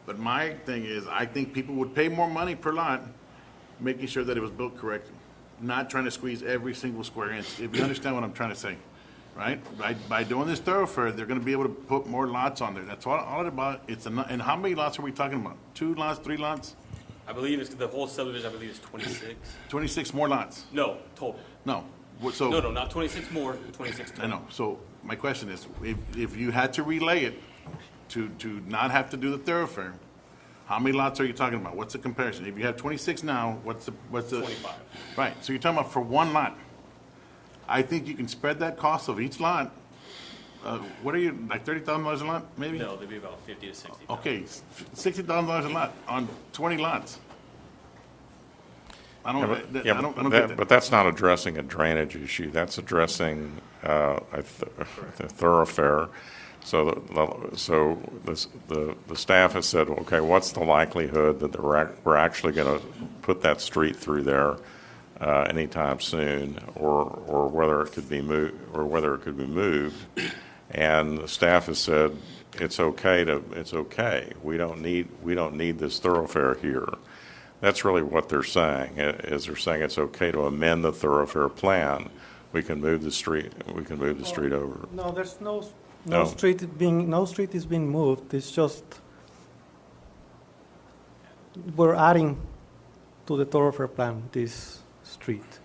But my thing is, I think people would pay more money per lot, making sure that it was built correctly, not trying to squeeze every single square inch, if you understand what I'm trying to say, right? By doing this thoroughfare, they're gonna be able to put more lots on there. That's all it's about. And how many lots are we talking about? 2 lots, 3 lots? I believe it's the whole subdivision, I believe is 26. 26 more lots? No, total. No. So. No, not 26 more, 26 total. I know. So my question is, if you had to relay it to not have to do the thoroughfare, how many lots are you talking about? What's the comparison? If you have 26 now, what's the 25. Right. So you're talking about for one lot. I think you can spread that cost of each lot. What are you, like $30,000 a lot, maybe? No, they'd be about 50 to 60. Okay, $60,000 a lot on 20 lots. I don't get that. But that's not addressing a drainage issue. That's addressing a thoroughfare. So the staff has said, okay, what's the likelihood that we're actually going to put that street through there anytime soon, or whether it could be moved, and the staff has said it's okay. We don't need this thoroughfare here. That's really what they're saying. They're saying it's okay to amend the thoroughfare plan. We can move the street. We can move the street over. No, there's no No. street is being moved. It's just we're adding to the thoroughfare plan this street,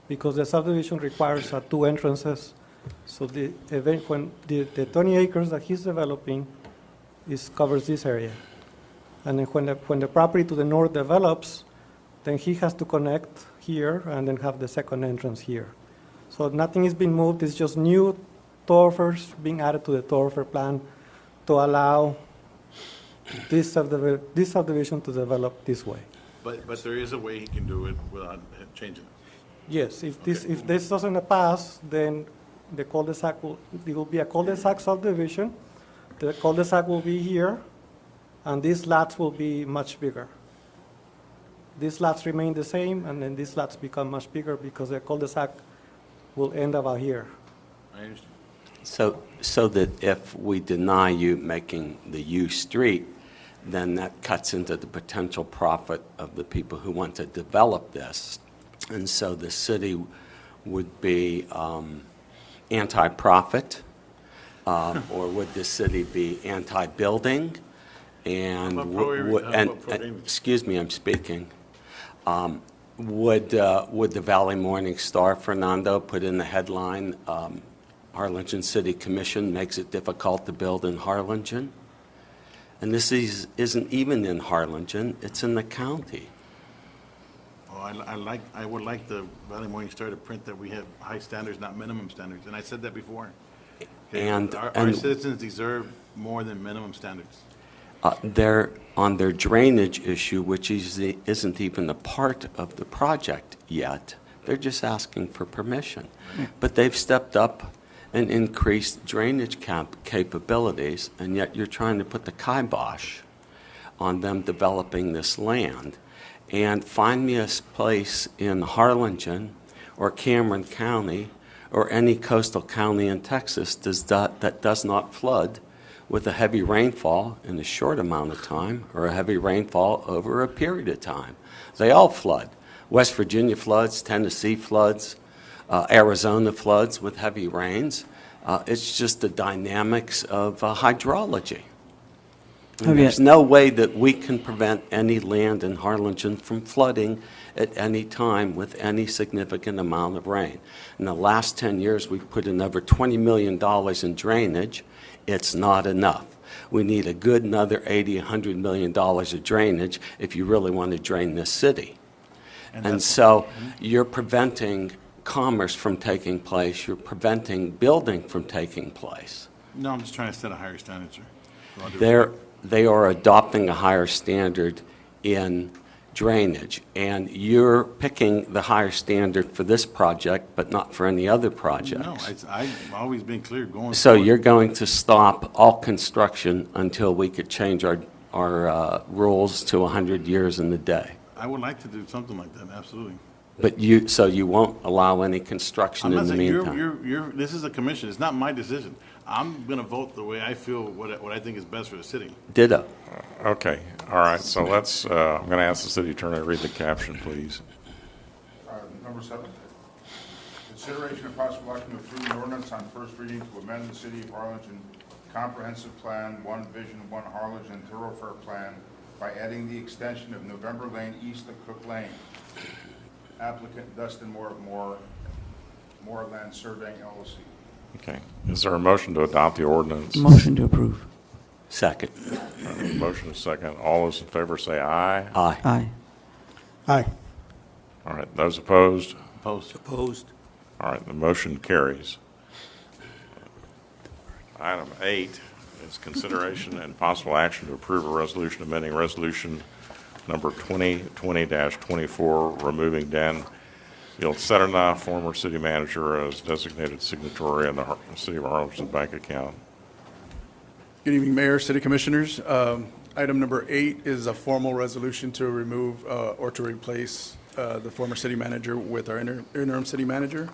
because the subdivision requires 2 entrances. So when the 20 acres that he's developing covers this area, and then when the property to the north develops, then he has to connect here and then have the second entrance here. So nothing is being moved. It's just new thoroughfares being added to the thoroughfare plan to allow this subdivision to develop this way. But there is a way he can do it without changing it. Yes, if this doesn't pass, then the cul-de-sac will be a cul-de-sac subdivision. The cul-de-sac will be here, and these lots will be much bigger. These lots remain the same, and then these lots become much bigger because the cul-de-sac will end about here. I understand. So that if we deny you making the U street, then that cuts into the potential profit of the people who want to develop this. And so the city would be anti-profit, or would the city be anti-building? And, excuse me, I'm speaking. Would the Valley Morning Star, Fernando, put in the headline, Harlingen City Commission makes it difficult to build in Harlingen? And this isn't even in Harlingen, it's in the county. Oh, I would like the Valley Morning Star to print that we have high standards, not minimum standards, and I said that before. And our citizens deserve more than minimum standards. They're on their drainage issue, which isn't even a part of the project yet. They're just asking for permission. But they've stepped up and increased drainage capabilities, and yet you're trying to put the kibosh on them developing this land. And find me a place in Harlingen or Cameron County or any coastal county in Texas that does not flood with a heavy rainfall in a short amount of time or a heavy rainfall over a period of time. They all flood. West Virginia floods, Tennessee floods, Arizona floods with heavy rains. It's just the dynamics of hydrology. And there's no way that we can prevent any land in Harlingen from flooding at any time with any significant amount of rain. In the last 10 years, we've put in over $20 million in drainage. It's not enough. We need a good another $80, $100 million of drainage if you really want to drain this city. And so you're preventing commerce from taking place. You're preventing building from taking place. No, I'm just trying to set a higher standard, sir. They are adopting a higher standard in drainage, and you're picking the higher standard for this project, but not for any other projects. No, I've always been clear going So forward. you're going to stop all construction until we could change our rules to 100 years in the day. I would like to do something like that, absolutely. But so you won't allow any construction in the meantime? This is a commission. It's not my decision. I'm going to vote the way I feel, what I think is best for the city. Ditto. Okay, all right, so let's, I'm going to ask the city attorney to read the caption, please. Number 7. Consideration of possible action to approve an ordinance on first reading to amend the City of Harlingen Comprehensive Plan, One Vision, One Harlingen Thoroughfare Plan by adding the extension of November Lane east of Cook Lane. Applicant Dustin Moore of Moorland Surveying LLC. Okay, is there a motion to adopt the ordinance? Motion to approve. Second. Motion is second. All those in favor say aye. Aye. Aye. Aye. All right, those opposed? Opposed. All right, the motion carries. Item 8 is consideration and possible action to approve a resolution amending resolution number 2020-24, removing Dan Yeltsedina, former city manager, as designated signatory on the City of Harlingen bank account. Good evening, Mayor, City Commissioners. Item number 8 is a formal resolution to remove or to replace the former city manager with our interim city manager,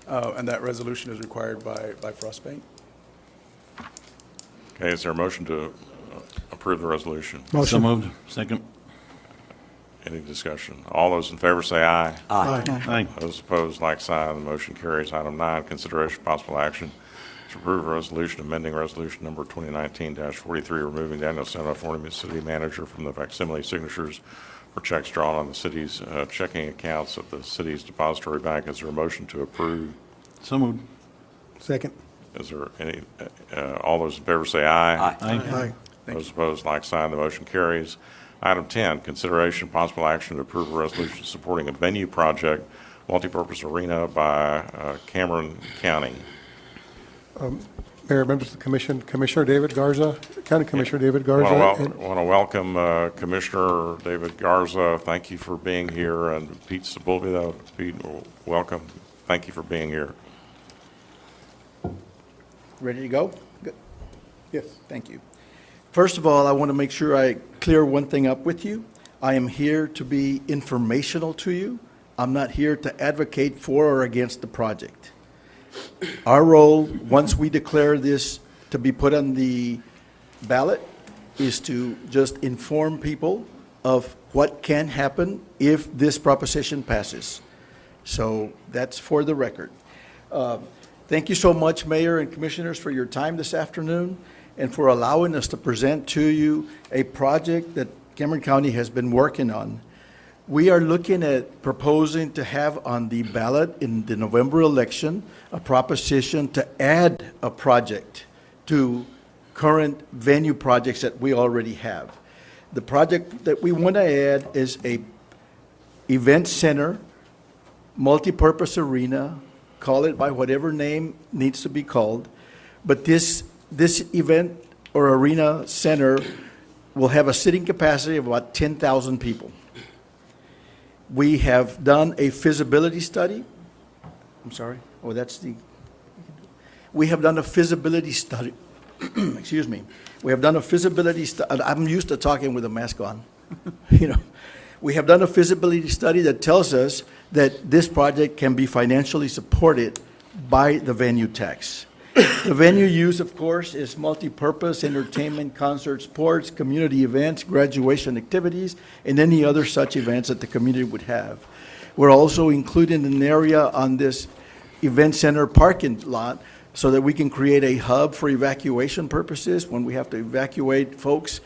and that resolution is required by Frostbank. Okay, is there a motion to approve the resolution? Motion. So moved. Second. Any discussion? All those in favor say aye. Aye. Aye. Those opposed, like sign. The motion carries. Item 9, consideration possible action to approve a resolution amending resolution number 2019-43, removing Daniel Sena, former city manager, from the Facsimile signatures for checks drawn on the city's checking accounts at the city's depository bank. Is there a motion to approve? So moved. Second. Is there any, all those in favor say aye. Aye. Aye. Those opposed, like sign. The motion carries. Item 10, consideration possible action to approve a resolution supporting a venue project, multipurpose arena by Cameron County. Mayor, members of the commission, Commissioner David Garza, County Commissioner David Garza. Want to welcome Commissioner David Garza. Thank you for being here. And Pete Sepulveda, Pete, welcome. Thank you for being here. Ready to go? Good. Yes, thank you. First of all, I want to make sure I clear one thing up with you. I am here to be informational to you. I'm not here to advocate for or against the project. Our role, once we declare this to be put on the ballot, is to just inform people of what can happen if this proposition passes. So that's for the record. Thank you so much, Mayor and Commissioners, for your time this afternoon and for allowing us to present to you a project that Cameron County has been working on. We are looking at proposing to have on the ballot in the November election a proposition to add a project to current venue projects that we already have. The project that we want to add is a event center, multipurpose arena, call it by whatever name needs to be called, but this event or arena center will have a sitting capacity of about 10,000 people. We have done a feasibility study. I'm sorry. Oh, that's the. We have done a feasibility study. Excuse me. We have done a feasibility study. I'm used to talking with a mask on. We have done a feasibility study that tells us that this project can be financially supported by the venue tax. The venue use, of course, is multi-purpose, entertainment, concerts, sports, community events, graduation activities, and any other such events that the community would have. We're also including an area on this event center parking lot so that we can create a hub for evacuation purposes when we have to evacuate folks,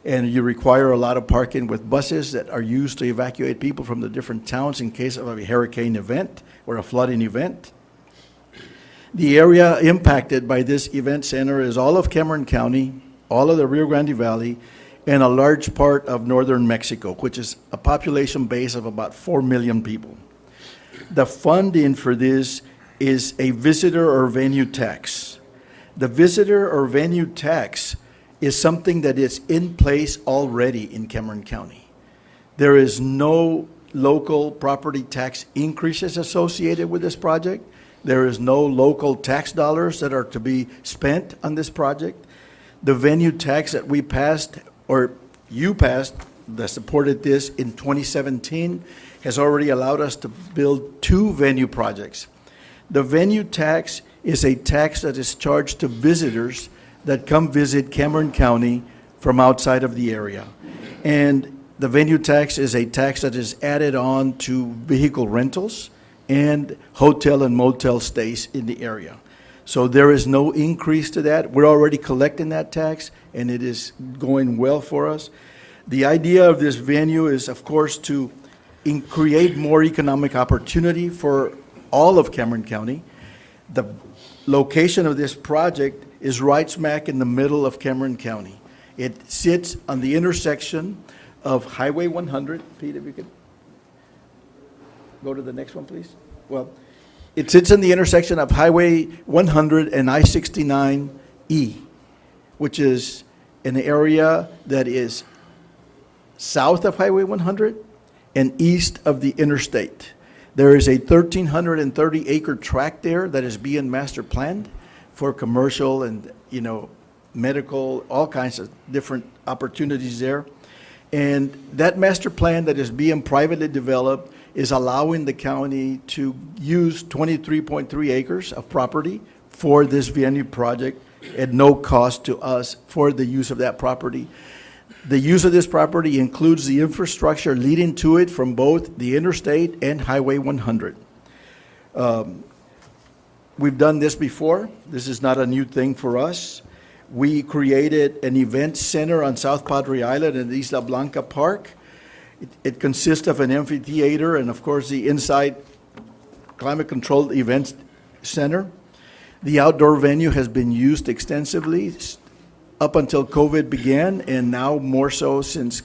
and you require a lot of parking with buses that are used to evacuate people from the different towns in case of a hurricane event or a flooding event. The area impacted by this event center is all of Cameron County, all of the Rio Grande Valley, and a large part of northern Mexico, which is a population base of about 4 million people. The funding for this is a visitor or venue tax. The visitor or venue tax is something that is in place already in Cameron County. There is no local property tax increases associated with this project. There is no local tax dollars that are to be spent on this project. The venue tax that we passed, or you passed, that supported this in 2017, has already allowed us to build 2 venue projects. The venue tax is a tax that is charged to visitors that come visit Cameron County from outside of the area. And the venue tax is a tax that is added on to vehicle rentals and hotel and motel stays in the area. So there is no increase to that. We're already collecting that tax, and it is going well for us. The idea of this venue is, of course, to create more economic opportunity for all of Cameron County. The location of this project is right smack in the middle of Cameron County. It sits on the intersection of Highway 100. Pete, if you could go to the next one, please. Well, it sits in the intersection of Highway 100 and I-69E, which is an area that is south of Highway 100 and east of the interstate. There is a 1,330-acre tract there that is being master planned for commercial and, medical, all kinds of different opportunities there. And that master plan that is being privately developed is allowing the county to use 23.3 acres of property for this venue project at no cost to us for the use of that property. The use of this property includes the infrastructure leading to it from both the interstate and Highway 100. We've done this before. This is not a new thing for us. We created an event center on South Padre Island in Isla Blanca Park. It consists of an amphitheater and, of course, the inside climate-controlled event center. The outdoor venue has been used extensively up until COVID began, and now more so since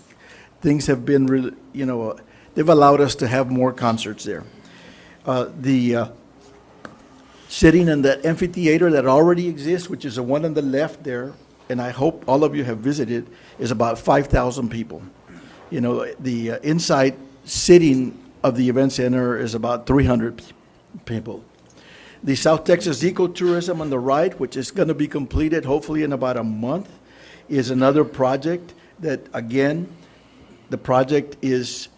things have been, they've allowed us to have more concerts there. Sitting in that amphitheater that already exists, which is the one on the left there, and I hope all of you have visited, is about 5,000 people. The inside sitting of the event center is about 300 people. The South Texas Ecotourism on the right, which is going to be completed hopefully in about a month, is another project that, again, the project is,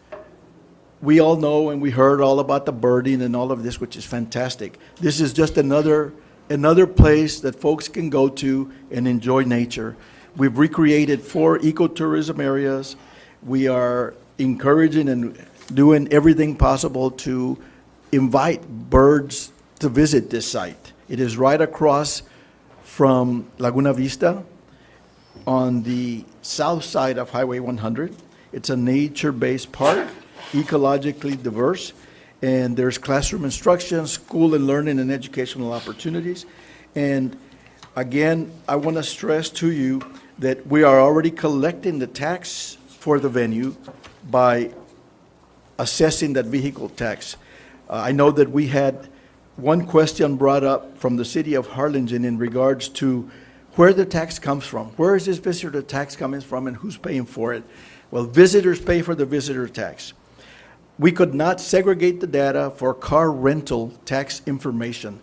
we all know and we heard all about the birding and all of this, which is fantastic. This is just another place that folks can go to and enjoy nature. We've recreated 4 ecotourism areas. We are encouraging and doing everything possible to invite birds to visit this site. It is right across from Laguna Vista on the south side of Highway 100. It's a nature-based park, ecologically diverse, and there's classroom instruction, school and learning and educational opportunities. And again, I want to stress to you that we are already collecting the tax for the venue by assessing that vehicle tax. I know that we had one question brought up from the city of Harlingen in regards to where the tax comes from. Where is this visitor tax coming from and who's paying for it? Well, visitors pay for the visitor tax. We could not segregate the data for car rental tax information.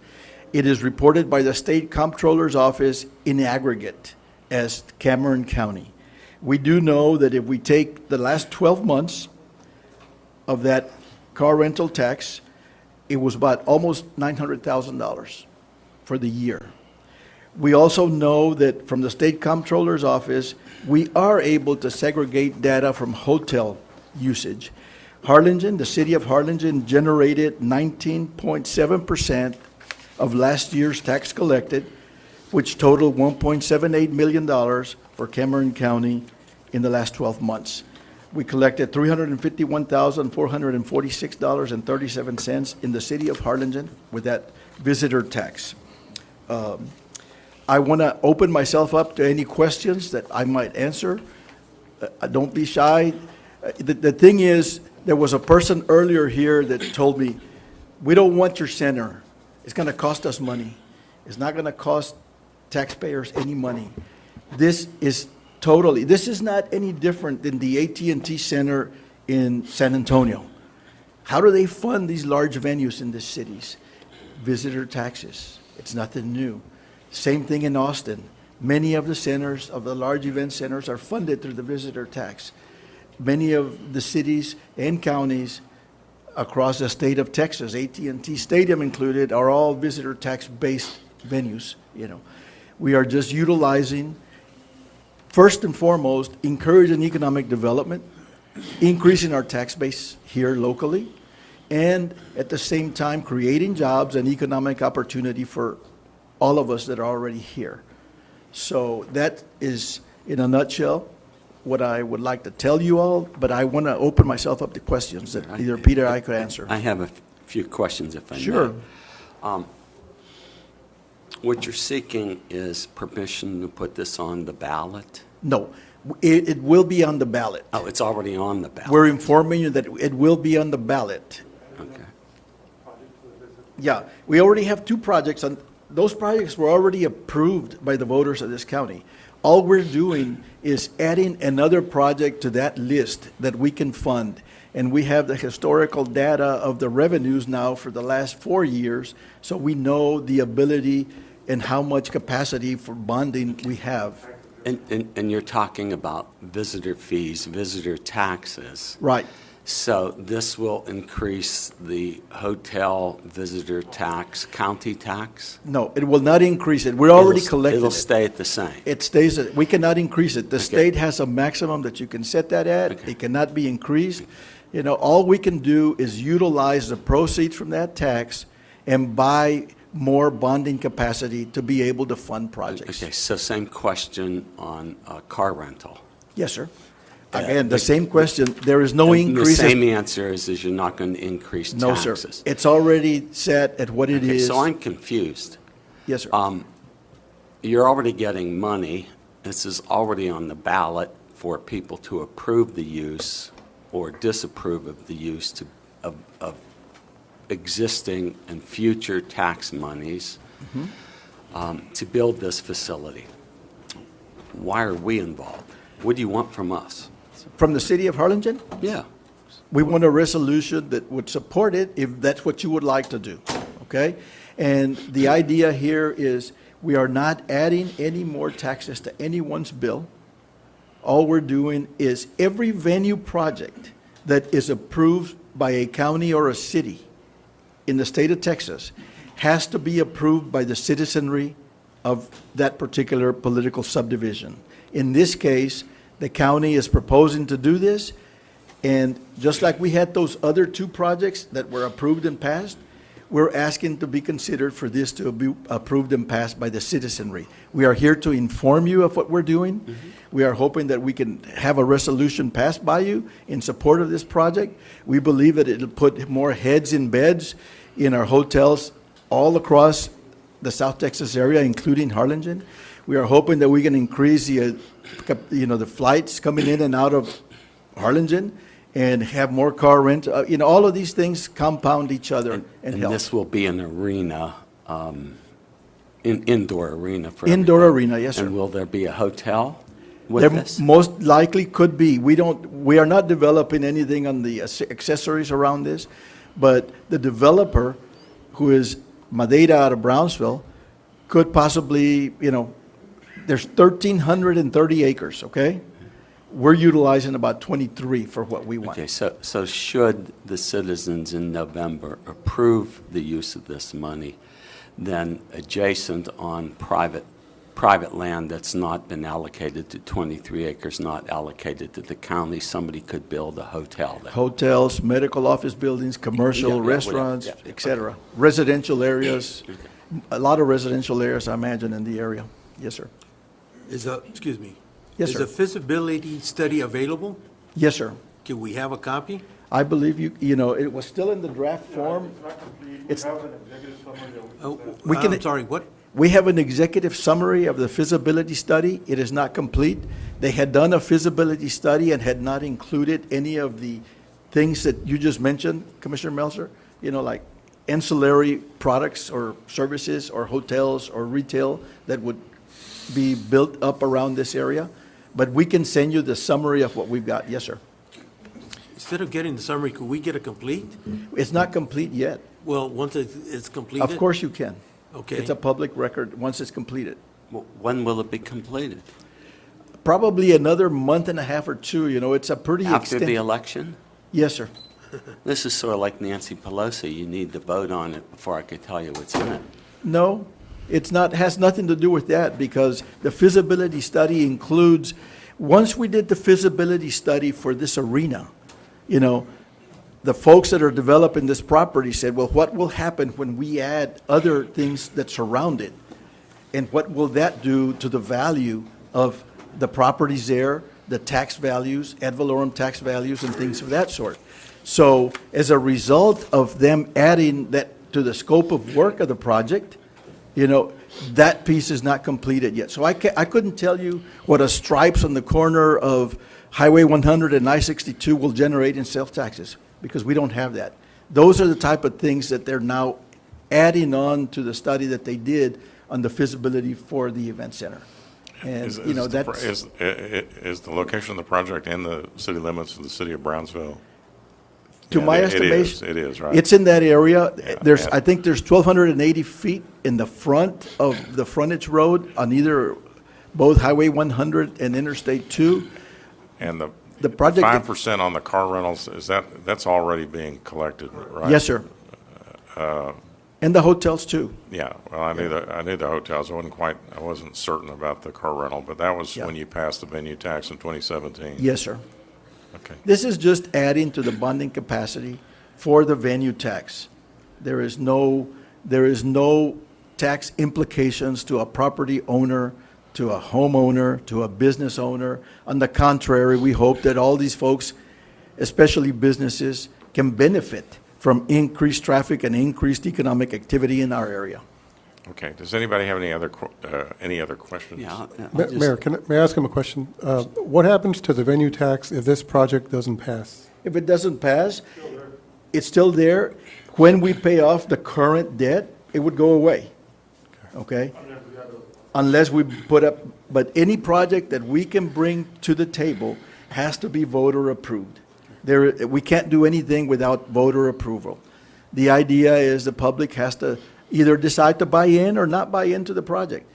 It is reported by the State Comptroller's Office in aggregate as Cameron County. We do know that if we take the last 12 months of that car rental tax, it was about almost $900,000 for the year. We also know that from the State Comptroller's Office, we are able to segregate data from hotel usage. Harlingen, the city of Harlingen, generated 19.7% of last year's tax collected, which totaled $1.78 million for Cameron County in the last 12 months. We collected $351,446.37 in the city of Harlingen with that visitor tax. I want to open myself up to any questions that I might answer. Don't be shy. The thing is, there was a person earlier here that told me, we don't want your center. It's going to cost us money. It's not going to cost taxpayers any money. This is not any different than the AT&T Center in San Antonio. How do they fund these large venues in the cities? Visitor taxes. It's nothing new. Same thing in Austin. Many of the centers, of the large event centers, are funded through the visitor tax. Many of the cities and counties across the state of Texas, AT&T Stadium included, are all visitor tax-based venues. We are just utilizing, first and foremost, encouraging economic development, increasing our tax base here locally, and at the same time creating jobs and economic opportunity for all of us that are already here. So that is, in a nutshell, what I would like to tell you all, but I want to open myself up to questions that either Peter or I could answer. I have a few questions, if I may. Sure. What you're seeking is permission to put this on the ballot? No, it will be on the ballot. Oh, it's already on the ballot. We're informing you that it will be on the ballot. Okay. Yeah, we already have two projects, and those projects were already approved by the voters of this county. All we're doing is adding another project to that list that we can fund. And we have the historical data of the revenues now for the last 4 years, so we know the ability and how much capacity for bonding we have. And you're talking about visitor fees, visitor taxes. Right. So this will increase the hotel visitor tax, county tax? No, it will not increase it. We're already collecting it. It'll stay at the same? It stays, we cannot increase it. The state has a maximum that you can set that at. Okay. It cannot be increased. All we can do is utilize the proceeds from that tax and buy more bonding capacity to be able to fund projects. Okay, so same question on car rental. Yes, sir. Again, the same question. There is no increase. The same answer is you're not going to increase taxes. No, sir. It's already set at what it is. So I'm confused. Yes, sir. You're already getting money. This is already on the ballot for people to approve the use or disapprove of the use of existing and future tax monies to build this facility. Why are we involved? What do you want from us? From the city of Harlingen? Yeah. We want a resolution that would support it if that's what you would like to do, okay? And the idea here is we are not adding any more taxes to anyone's bill. All we're doing is every venue project that is approved by a county or a city in the state of Texas has to be approved by the citizenry of that particular political subdivision. In this case, the county is proposing to do this, and just like we had those other two projects that were approved and passed, we're asking to be considered for this to be approved and passed by the citizenry. We are here to inform you of what we're doing. We are hoping that we can have a resolution passed by you in support of this project. We believe that it'll put more heads in beds in our hotels all across the South Texas area, including Harlingen. We are hoping that we can increase the flights coming in and out of Harlingen and have more car rent. All of these things compound each other and help. This will be an arena, indoor arena for Indoor everything. arena, yes, sir. And will there be a hotel with There this? most likely could be. We are not developing anything on the accessories around this, but the developer, who is Madeira out of Brownsville, could possibly, there's 1,330 acres, okay? We're utilizing about 23 for what we want. Okay, so should the citizens in November approve the use of this money, then adjacent on private land that's not been allocated to 23 acres, not allocated to the county, somebody could build a hotel there? Hotels, medical office buildings, commercial, Yeah, restaurants, whatever. Yeah. et cetera. Residential areas, a lot of residential areas, I imagine, in the area. Yes, sir. Excuse me. Yes, Is sir. a feasibility study available? Yes, sir. Can we have a copy? I believe it was still in the draft form. It's, we can- I'm sorry, what? we have an executive summary of the feasibility study. It is not complete. They had done a feasibility study and had not included any of the things that you just mentioned, Commissioner Melzer, like ancillary products or services or hotels or retail that would be built up around this area. But we can send you the summary of what we've got. Yes, sir. Instead of getting the summary, could we get a complete? It's not complete yet. Well, once it's completed? Of course you can. Okay. It's a public record once it's completed. When will it be completed? Probably another month and a half or two. It's a pretty After the election? Yes, sir. This is sort of like Nancy Pelosi. You need to vote on it before I could tell you what's in it. No, it's not, has nothing to do with that, because the feasibility study includes, once we did the feasibility study for this arena, the folks that are developing this property said, well, what will happen when we add other things that surround it? And what will that do to the value of the properties there, the tax values, ad valorem tax values, and things of that sort? So as a result of them adding that to the scope of work of the project, that piece is not completed yet. So I couldn't tell you what a stripes on the corner of Highway 100 and I-62 will generate in sales taxes, because we don't have that. Those are the type of things that they're now adding on to the study that they did on the feasibility for the event center. And, Is that's... is the location of the project in the city limits of the city of Brownsville? To my estimation, it is, right? It's in that area. Yeah. I think there's 1,280 feet in the front of the frontage road on both Highway 100 and Interstate 2. And the project 5% on the car rentals, that's already being collected, right? Yes, sir. And the hotels too. Yeah, well, I knew the hotels. I wasn't certain about the car rental, but that was when you passed the venue tax in 2017. Yes, sir. Okay. This is just adding to the bonding capacity for the venue tax. There is no tax implications to a property owner, to a homeowner, to a business owner. On the contrary, we hope that all these folks, especially businesses, can benefit from increased traffic and increased economic activity in our area. Okay. Does anybody have any other questions? Yeah. Mayor, may I ask him a question? What happens to the venue tax if this project doesn't pass? If it doesn't pass, it's still there. When we pay off the current debt, it would go away. Okay? Unless we put up, but any project that we can bring to the table has to be voter approved. We can't do anything without voter approval. The idea is the public has to either decide to buy in or not buy into the project.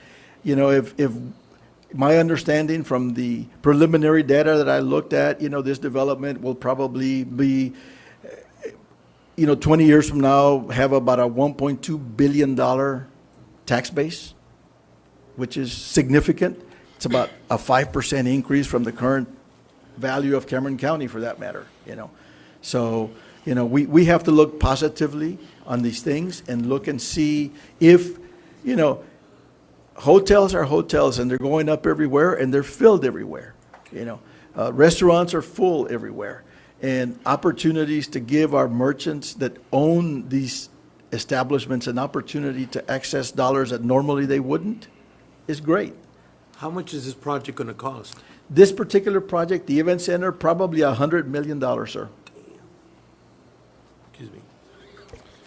If my understanding from the preliminary data that I looked at, this development will probably be, 20 years from now, have about a $1.2 billion tax base, which is significant. It's about a 5% increase from the current value of Cameron County, for that matter. So we have to look positively on these things and look and see if, hotels are hotels and they're going up everywhere and they're filled everywhere. Restaurants are full everywhere, and opportunities to give our merchants that own these establishments an opportunity to access dollars that normally they wouldn't is great. How much is this project going to cost? This particular project, the event center, probably $100 million, sir. Excuse me.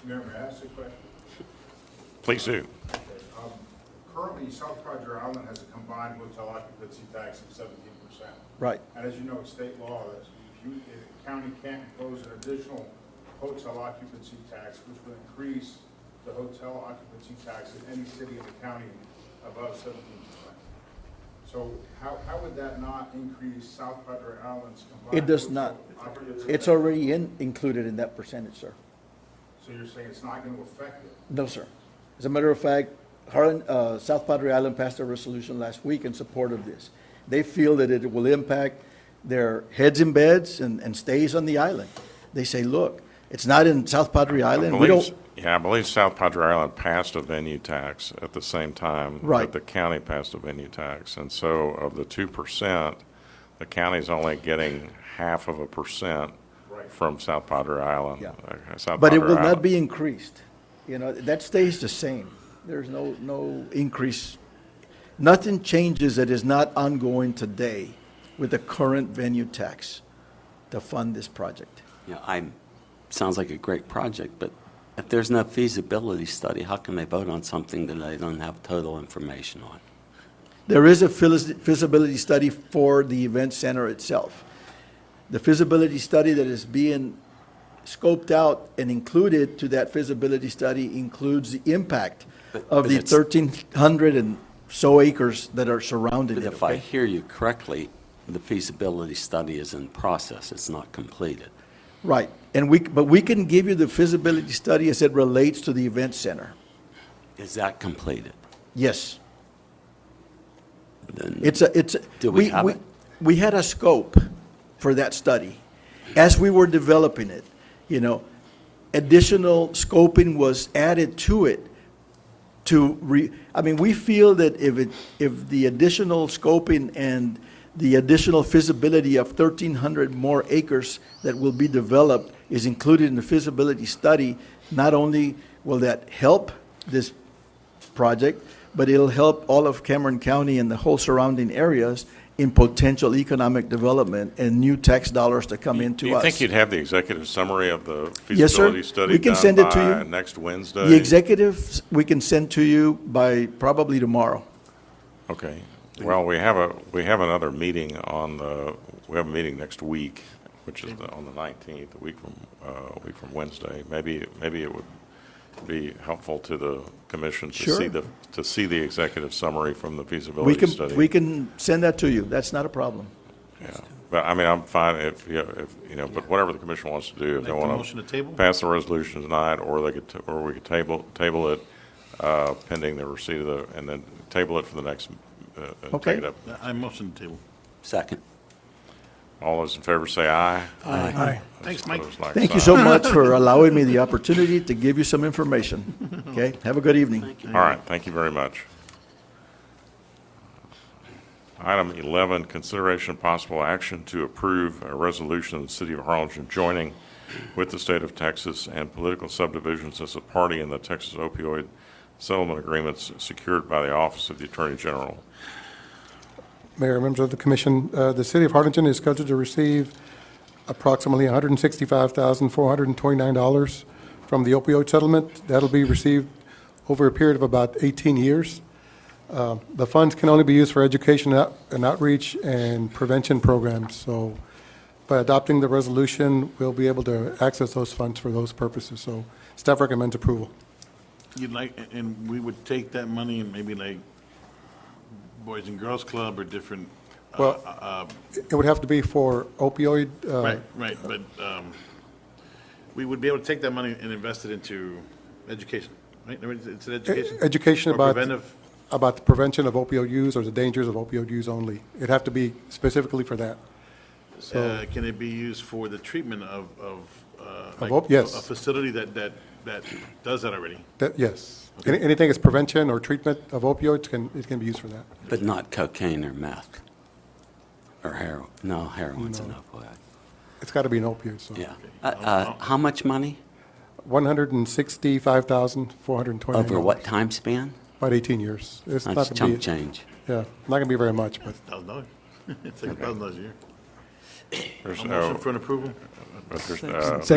Mayor, may I ask a question? Please do. Currently, South Padre Island has a combined hotel occupancy tax of 17%. Right. And as you know, it's state law that if the county can't impose an additional hotel occupancy tax, which would increase the hotel occupancy tax in any city in the county above 17%. So how would that not increase South Padre Island's compliance? It does not. It's already included in that percentage, sir. So you're saying it's not going to affect it? No, sir. As a matter of fact, South Padre Island passed a resolution last week in support of this. They feel that it will impact their heads in beds and stays on the island. They say, look, it's not in South Padre Island. I believe South Padre Island passed a venue tax at the same time that the county passed a venue tax. And so of the 2%, the county's only getting 0.5% from South Padre Island. Yeah. South But Padre it will Island. not be increased. You know, that stays the same. There's no increase. Nothing changes that is not ongoing today with the current venue tax to fund this project. Yeah, sounds like a great project, but if there's no feasibility study, how can they vote on something that they don't have total information on? There is a feasibility study for the event center itself. The feasibility study that is being scoped out and included to that feasibility study includes the impact of the 1,300 and so acres that are surrounding it. But if I hear you correctly, the feasibility study is in process, it's not completed. Right, but we can give you the feasibility study as it relates to the event center. Is that completed? Yes. Then Do we have it? We had a scope for that study. As we were developing it, you know, additional scoping was added to it we feel that if the additional scoping and the additional feasibility of 1,300 more acres that will be developed is included in the feasibility study, not only will that help this project, but it'll help all of Cameron County and the whole surrounding areas in potential economic development and new tax dollars to come into us. Do you think you'd have the executive summary of the Yes, sir. feasibility study We can done send it to by you. next Wednesday? The executives, we can send to you by probably tomorrow. Okay. Well, we have another meeting we have a meeting next week, which is on the 19th, a week from Wednesday. Maybe it would be helpful to the commission to see the executive summary from the feasibility study. We can send that to you. That's not a problem. Yeah, but I mean, I'm fine if but whatever the commission wants to do, if they want to pass the resolution tonight, or we could table it pending the receipt of and then table it for the next. Okay. Take it up. I motion to table. Second. All those in favor say aye. Aye. Thanks, Mike. Thank you so much for allowing me the opportunity to give you some information. Okay, have a good evening. All right, thank you very much. Item 11, consideration of possible action to approve a resolution of the City of Harlingen joining with the state of Texas and political subdivisions as a party in the Texas Opioid settlement agreements secured by the Office of the Attorney General. Mayor, members of the commission, the city of Harlingen is scheduled to receive approximately $165,429 from the opioid settlement. That'll be received over a period of about 18 years. The funds can only be used for education and outreach and prevention programs. So by adopting the resolution, we'll be able to access those funds for those purposes. So staff recommends approval. And we would take that money and maybe like Boys and Girls Club or different. Well, it would have to be for opioid. Right, but we would be able to take that money and invest it into education, right? It's an education. Education or about preventive. about the prevention of opioid use or the dangers of opioid use only. It'd have to be specifically for that. So Can it be used for the treatment of yes. a facility that does that already? Yes. Okay. Anything is prevention or treatment of opioids, it can be used for that. But not cocaine or meth or heroin. No, heroin's an opioid. It's got to be an opioid. So. Yeah. How much money? $165,429. Over what time span? About 18 years. It's That's not chump change. Yeah, not going to be very much, but $1,000. It's like $1,000 a year. There's motion for an approval. But there's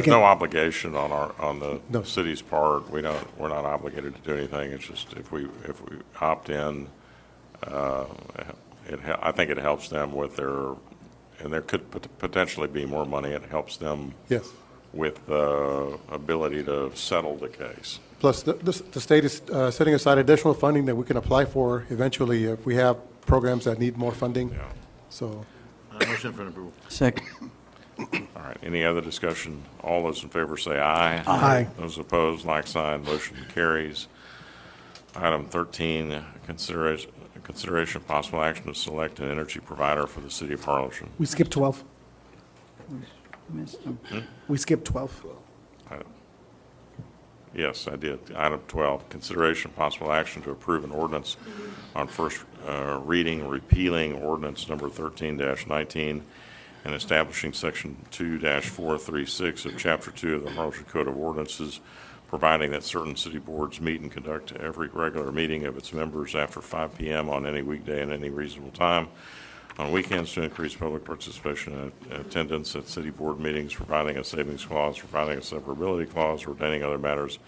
no obligation on the city's part. We're not obligated to do anything. It's just if we opt in, I think it helps them with and there could potentially be more money. It helps them with the ability to settle the case. plus the state is setting aside additional funding that we can apply for eventually if we have programs that need more funding. Yeah. So, Motion for approval. Second. All right, any other discussion? All those in favor say aye. Aye. Those opposed, like sign, motion carries. Item 13, consideration of possible action to select an energy provider for the city of Harlingen. We skipped 12. Missed them. We skipped 12. Yes, I did. Item 12, consideration of possible action to approve an ordinance on first reading, repealing ordinance number 13-19 and establishing section 2-436 of chapter 2 of the Harlingen Code of Ordinances, providing that certain city boards meet and conduct every regular meeting of its members after 5 p.m. on any weekday and any reasonable time, on weekends to increase public participation and attendance at city board meetings, providing a savings clause, providing a severability clause, or ordaining other matters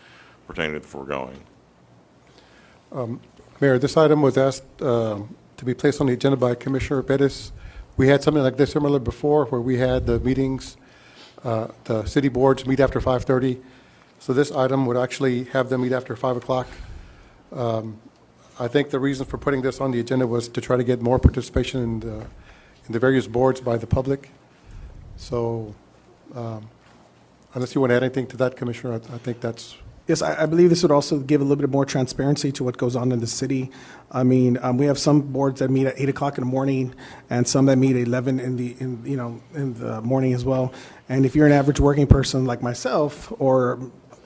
pertaining to the foregoing. Mayor, this item was asked to be placed on the agenda by Commissioner Bettis. We had something like this similar before, where we had the meetings, the city boards meet after 5:30. So this item would actually have them meet after 5 o'clock. I think the reason for putting this on the agenda was to try to get more participation in the various boards by the public. So unless you want to add anything to that, Commissioner, I think that's... Yes, I believe this would also give a little bit more transparency to what goes on in the city. I mean, we have some boards that meet at 8 o'clock in the morning, and some that meet at 11 in the morning as well. And if you're an average working person like myself, or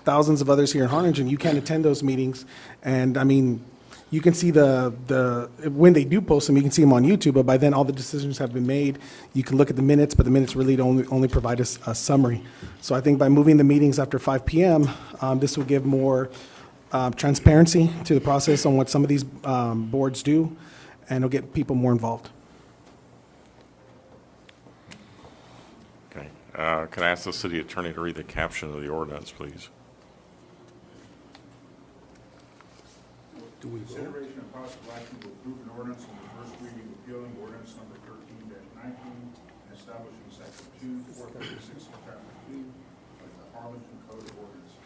thousands of others here in Harlingen, you can't attend those meetings. And I mean, you can see when they do post them, you can see them on YouTube, but by then all the decisions have been made. You can look at the minutes, but the minutes really only provide us a summary. So I think by moving the meetings after 5 p.m., this will give more transparency to the process on what some of these boards do, and it'll get people more involved. Okay. Can I ask the city attorney to read the caption of the ordinance, please? Consideration of possible action to approve an ordinance on the first reading repealing ordinance number 13-19 and establishing section 2-436 of chapter 2 of the Harlingen Code of Ordinances,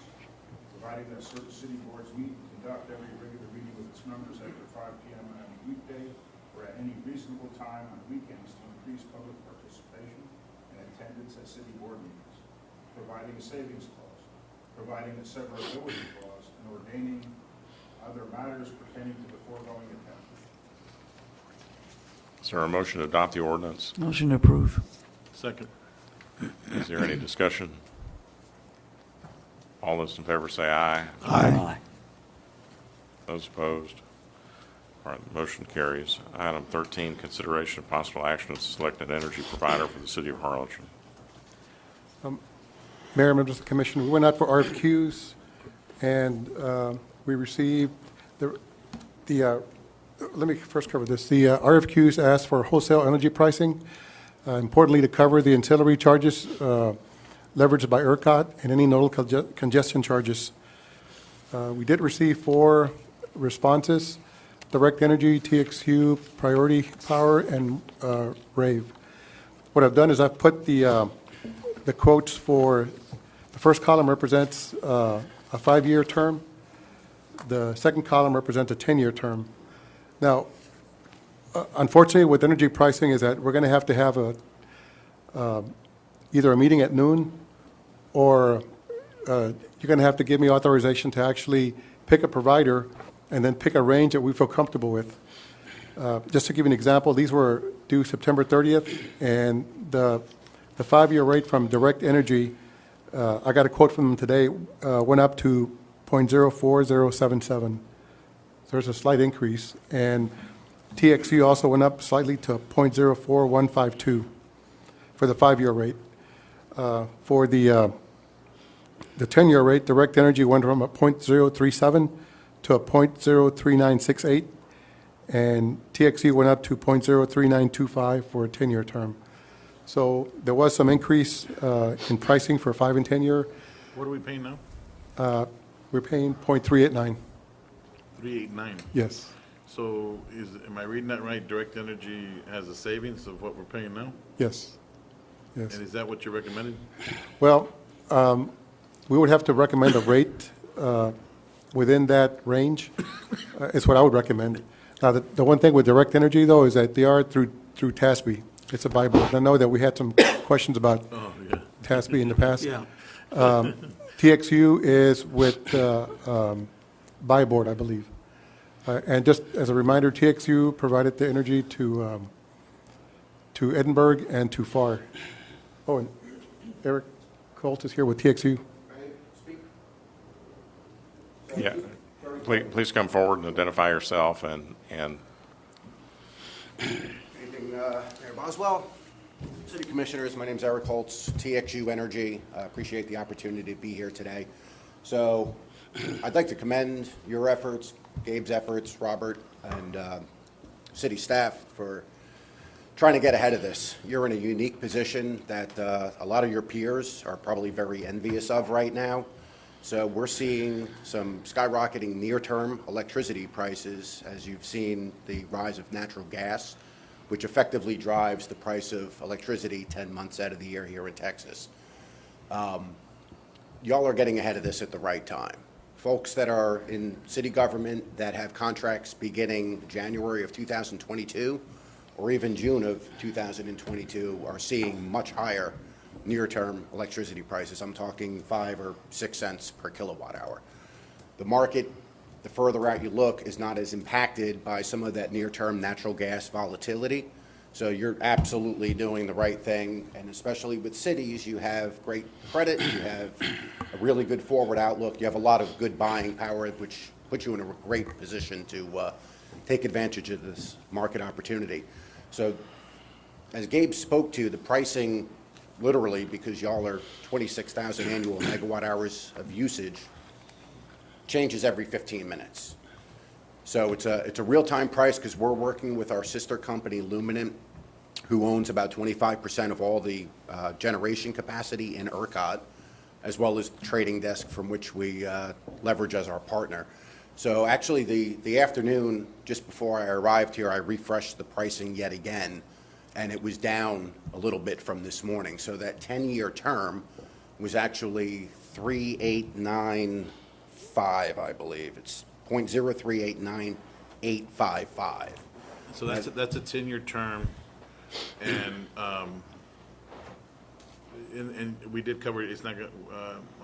providing that certain city boards meet and conduct every regular meeting with its members after 5 p.m. on any weekday or at any reasonable time on weekends to increase public participation and attendance at city board meetings, providing a savings clause, providing a severability clause, and ordaining other matters pertaining to the foregoing attachment. Is there a motion to adopt the ordinance? Motion to approve. Second. Is there any discussion? All those in favor say aye. Aye. Those opposed? All right, the motion carries. Item 13, consideration of possible action to select an energy provider for the city of Harlingen. Mayor, members of the commission, we went out for RFQs, and we received let me first cover this. The RFQs asked for wholesale energy pricing, importantly to cover the ancillary charges leveraged by ERCOT and any nodal congestion charges. We did receive 4 responses: Direct Energy, TXU, Priority Power, and RAVE. What I've done is I've put the quotes for the first column represents a 5-year term. The second column represents a 10-year term. Now, unfortunately, with energy pricing is that we're going to have either a meeting at noon, or you're going to have to give me authorization to actually pick a provider and then pick a range that we feel comfortable with. Just to give you an example, these were due September 30th, and the 5-year rate from Direct Energy, I got a quote from them today, went up to 0.04077. So there's a slight increase. And TXU also went up slightly to 0.04152 for the 5-year rate. For the 10-year rate, Direct Energy went from a 0.037 to a 0.03968, and TXU went up to 0.03925 for a 10-year term. So there was some increase in pricing for 5 and 10-year. What are we paying now? We're paying 0.389. 389. Yes. So am I reading that right? Direct Energy has a savings of what we're paying now? Yes. Yes. And is that what you're recommending? Well, we would have to recommend a rate within that range, is what I would recommend. Now, the one thing with direct energy, though, is that they are through TASB. It's a buy board. I know that we had some questions about TASB in the past. Yeah. TXU is with buy board, I believe. And just as a reminder, TXU provided the energy to Edinburgh and to FAR. Oh, and Eric Colt is here with TXU. Yeah, please come forward and identify yourself and Evening, Mayor Boswell, City Commissioners. My name's Eric Holtz, TXU Energy. Appreciate the opportunity to be here today. So I'd like to commend your efforts, Gabe's efforts, Robert, and city staff for trying to get ahead of this. You're in a unique position that a lot of your peers are probably very envious of right now. So we're seeing some skyrocketing near-term electricity prices as you've seen the rise of natural gas, which effectively drives the price of electricity 10 months out of the year here in Texas. Y'all are getting ahead of this at the right time. Folks that are in city government that have contracts beginning January of 2022 or even June of 2022 are seeing much higher near-term electricity prices. I'm talking 5 or 6 cents per kilowatt hour. The market, the further out you look, is not as impacted by some of that near-term natural gas volatility. So you're absolutely doing the right thing, and especially with cities, you have great credit, you have a really good forward outlook, you have a lot of good buying power, which puts you in a great position to take advantage of this market opportunity. So as Gabe spoke to, the pricing literally, because y'all are 26,000 annual megawatt hours of usage, changes every 15 minutes. So it's a real-time price because we're working with our sister company, Luminant, who owns about 25% of all the generation capacity in ERCOT, as well as the trading desk from which we leverage as our partner. So actually, the afternoon, just before I arrived here, I refreshed the pricing yet again, and it was down a little bit from this morning. So that 10-year term was actually 3.895, I believe. It's 0.0389855. So that's a 10-year term, and we did cover it. It's not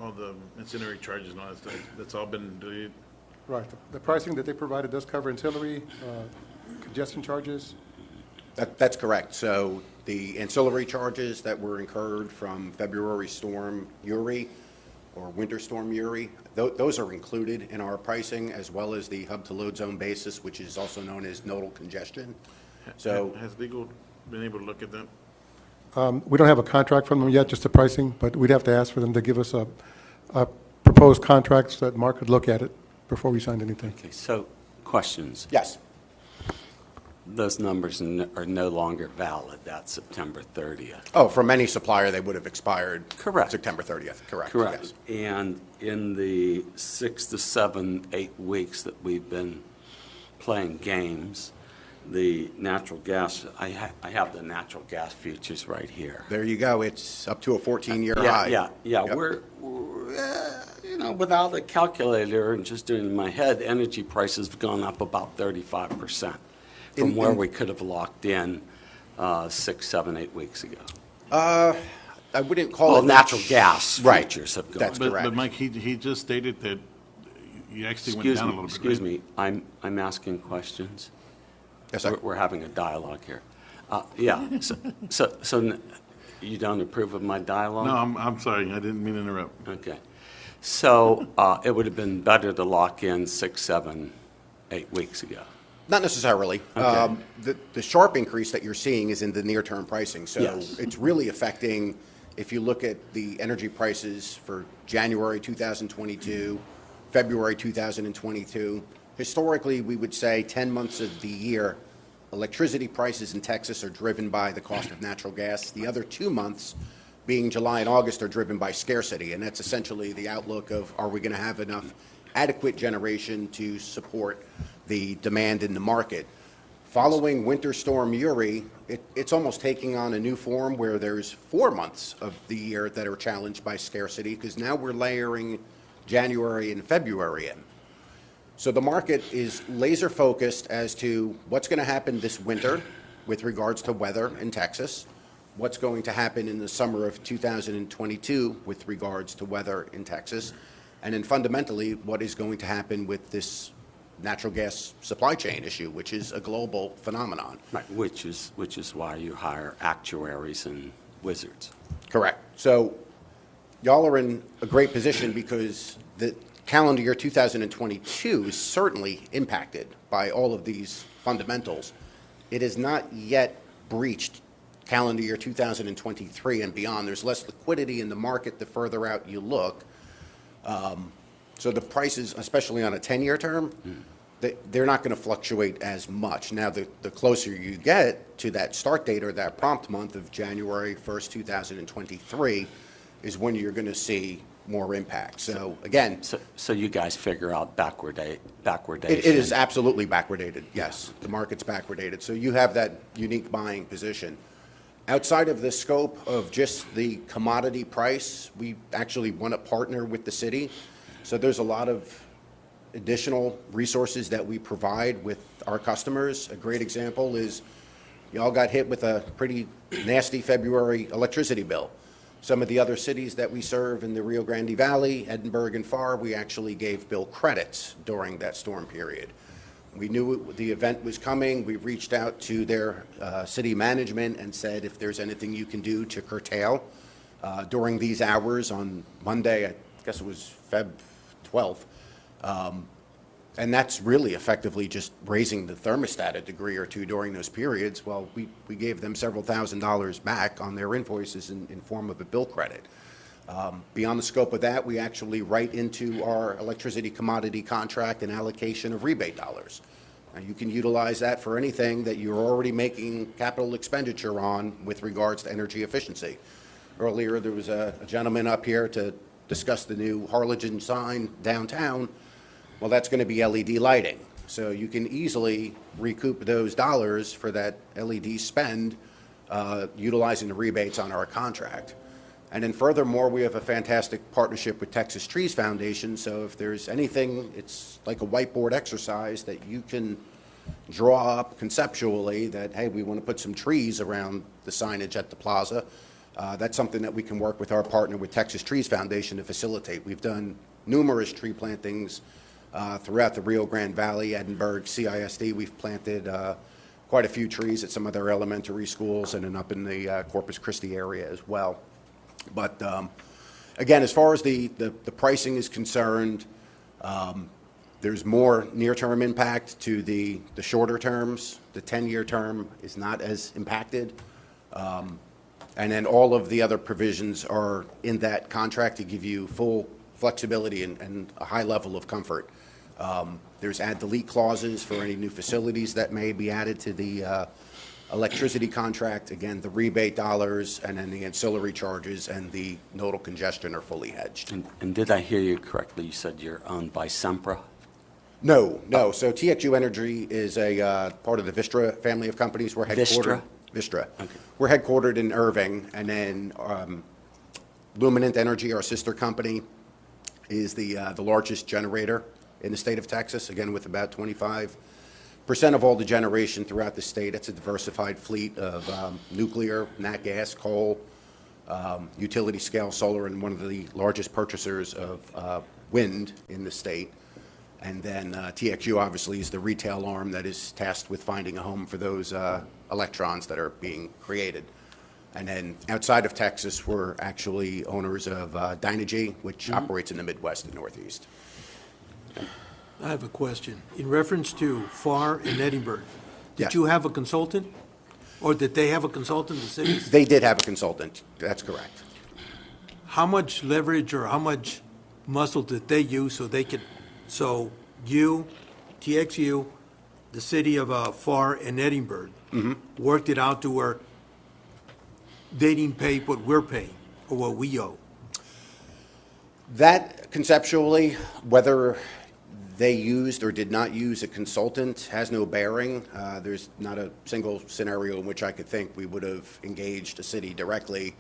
all the ancillary charges and all that stuff. That's all been deleted. Right. The pricing that they provided does cover ancillary, congestion charges. That's correct. So the ancillary charges that were incurred from February storm Uri or winter storm Uri, those are included in our pricing, as well as the hub to load zone basis, which is also known as nodal congestion. So Has legal been able to look at that? We don't have a contract from them yet, just the pricing, but we'd have to ask for them to give us a proposed contract so that Mark could look at it before we signed anything. Okay, so questions? Yes. Those numbers are no longer valid. That's September 30th. Oh, from any supplier, they would have expired. Correct. September 30th. Correct. Correct. Yes. And in the 6 to 7, 8 weeks that we've been playing games, the natural gas, I have the natural gas futures right here. There you go. It's up to a 14-year Yeah, high. yeah. Yep. We're without a calculator and just doing it in my head, energy prices have gone up about 35% from where we could have locked in 6, 7, 8 weeks ago. I wouldn't call it natural gas right. futures have gone. That's correct. But Mike, he just stated that you actually went down a little bit. Excuse me. I'm asking questions. Yes, sir. We're having a dialogue here. Yeah. So you don't approve of my dialogue? No, I'm sorry. I didn't mean to interrupt. Okay. So it would have been better to lock in 6, 7, 8 weeks ago. Not necessarily. Okay. The sharp increase that you're seeing is in the near-term pricing. So Yes. it's really affecting, if you look at the energy prices for January 2022, February 2022, historically, we would say 10 months of the year, electricity prices in Texas are driven by the cost of natural gas. The other 2 months, being July and August, are driven by scarcity. And that's essentially the outlook of, are we going to have enough adequate generation to support the demand in the market? Following Winter Storm Uri, it's almost taking on a new form where there's 4 months of the year that are challenged by scarcity, because now we're layering January and February in. So the market is laser focused as to what's going to happen this winter with regards to weather in Texas, what's going to happen in the summer of 2022 with regards to weather in Texas, and then fundamentally what is going to happen with this natural gas supply chain issue, which is a global phenomenon. Right, which is why you hire actuaries and wizards. Correct. So y'all are in a great position because the calendar year 2022 is certainly impacted by all of these fundamentals. It has not yet breached calendar year 2023 and beyond. There's less liquidity in the market the further out you look. So the prices, especially on a 10-year term, they're not going to fluctuate as much. Now, the closer you get to that start date or that prompt month of January 1st, 2023 is when you're going to see more impact. So again, so you guys figure out backwardation. It is absolutely backwardated. Yes, the market's backwardated. So you have that unique buying position. Outside of the scope of just the commodity price, we actually want to partner with the city. So there's a lot of additional resources that we provide with our customers. A great example is y'all got hit with a pretty nasty February electricity bill. Some of the other cities that we serve in the Rio Grande Valley, Edinburgh and FAR, we actually gave bill credits during that storm period. We knew the event was coming. We reached out to their city management and said, if there's anything you can do to curtail during these hours on Monday, I guess it was Feb 12th. And that's really effectively just raising the thermostat a degree or two during those periods. Well, we gave them several $1,000s back on their invoices in form of a bill credit. Beyond the scope of that, we actually write into our electricity commodity contract an allocation of rebate dollars. Now, you can utilize that for anything that you're already making capital expenditure on with regards to energy efficiency. Earlier, there was a gentleman up here to discuss the new Harlingen sign downtown. Well, that's going to be LED lighting. So you can easily recoup those dollars for that LED spend utilizing the rebates on our contract. And then furthermore, we have a fantastic partnership with Texas Trees Foundation. So if there's anything, it's like a whiteboard exercise that you can draw up conceptually that, hey, we want to put some trees around the signage at the plaza. That's something that we can work with our partner with Texas Trees Foundation to facilitate. We've done numerous tree plantings throughout the Rio Grande Valley, Edinburgh, CISD. We've planted quite a few trees at some of their elementary schools and then up in the Corpus Christi area as well. But again, as far as the pricing is concerned, there's more near-term impact to the shorter terms. The 10-year term is not as impacted. And then all of the other provisions are in that contract to give you full flexibility and a high level of comfort. There's add-delete clauses for any new facilities that may be added to the electricity contract. Again, the rebate dollars and then the ancillary charges and the nodal congestion are fully hedged. And did I hear you correctly? You said you're owned by Sempra? No. So TXU Energy is a part of the Vistra family of companies. We're headquartered. Vistra. Okay. We're headquartered in Irving, and then Luminant Energy, our sister company, is the largest generator in the state of Texas, again with about 25% of all the generation throughout the state. It's a diversified fleet of nuclear, nat gas, coal, utility scale solar, and one of the largest purchasers of wind in the state. And then TXU obviously is the retail arm that is tasked with finding a home for those electrons that are being created. And then outside of Texas, we're actually owners of Dynegy, which operates in the Midwest and Northeast. I have a question. In reference to FAR in Edinburgh, did Yes. you have a consultant? Or did they have a consultant, the cities? They did have a consultant. That's correct. How much leverage or how much muscle did they use so you, TXU, the city of FAR and Edinburgh, worked it out to where they didn't pay what we're paying or what we owe? That conceptually, whether they used or did not use a consultant has no bearing. There's not a single scenario in which I could think we would have engaged a city directly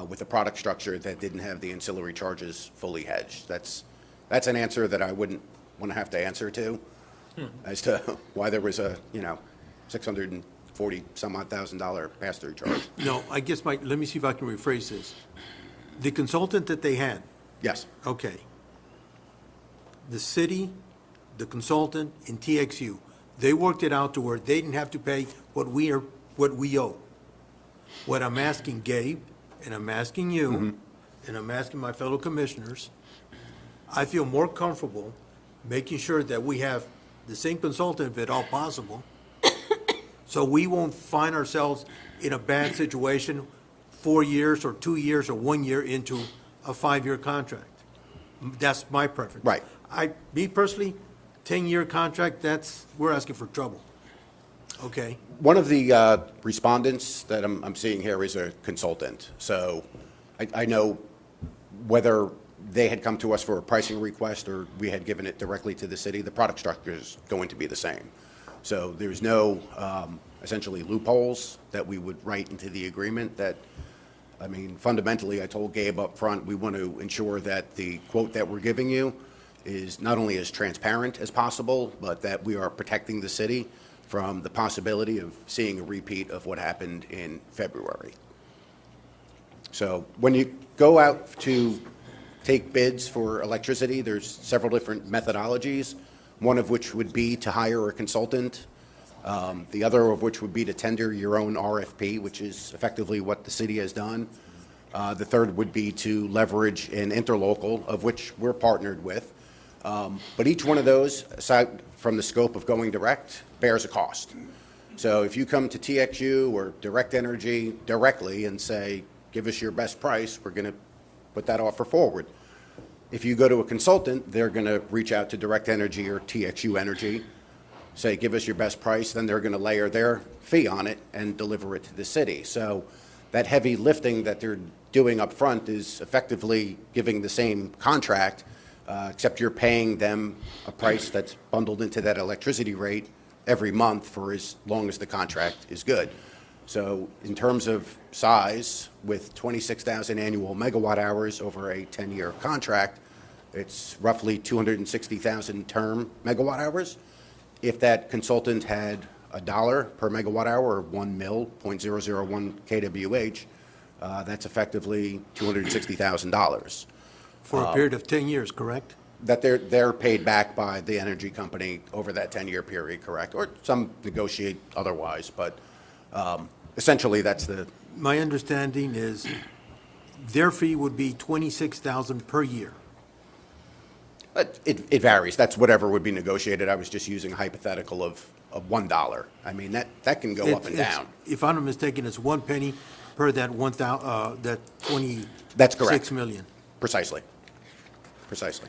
with a product structure that didn't have the ancillary charges fully hedged. That's an answer that I wouldn't want to have to answer to as to why there was a, $640 some odd thousand pass-through charge. No, I guess let me see if I can rephrase this. The consultant that they had, Yes, okay. The city, the consultant, and TXU, they worked it out to where they didn't have to pay what we owe. What I'm asking Gabe, and I'm asking you, and I'm asking my fellow commissioners, I feel more comfortable making sure that we have the same consultant, if at all possible, so we won't find ourselves in a bad situation 4 years or 2 years or 1 year into a 5-year contract. That's my preference. Right. Me personally, 10-year contract, we're asking for trouble. Okay? one of the respondents that I'm seeing here is a consultant. So I know whether they had come to us for a pricing request or we had given it directly to the city, the product structure is going to be the same. So there's no essentially loopholes that we would write into the agreement that, I mean, fundamentally, I told Gabe up front, we want to ensure that the quote that we're giving you is not only as transparent as possible, but that we are protecting the city from the possibility of seeing a repeat of what happened in February. So when you go out to take bids for electricity, there's several different methodologies, one of which would be to hire a consultant, the other of which would be to tender your own RFP, which is effectively what the city has done. The third would be to leverage an interlocal, of which we're partnered with. But each one of those, aside from the scope of going direct, bears a cost. So if you come to TXU or Direct Energy directly and say, give us your best price, we're going to put that offer forward. If you go to a consultant, they're going to reach out to Direct Energy or TXU Energy, say, give us your best price, then they're going to layer their fee on it and deliver it to the city. So that heavy lifting that they're doing up front is effectively giving the same contract, except you're paying them a price that's bundled into that electricity rate every month for as long as the contract is good. So in terms of size, with 26,000 annual megawatt hours over a 10-year contract, it's roughly 260,000 term megawatt hours. If that consultant had $1 per megawatt hour or 1 mil, 0.001 kWh, that's effectively $260,000. For a period of 10 years, correct? That they're paid back by the energy company over that 10-year period, correct? Or some negotiate otherwise, but essentially that's the... My understanding is their fee would be $26,000 per year. It varies. That's whatever would be negotiated. I was just using a hypothetical of $1. I mean, that can go up and down. If I'm not mistaken, it's 1 penny per that 26 That's correct. million. Precisely. Precisely.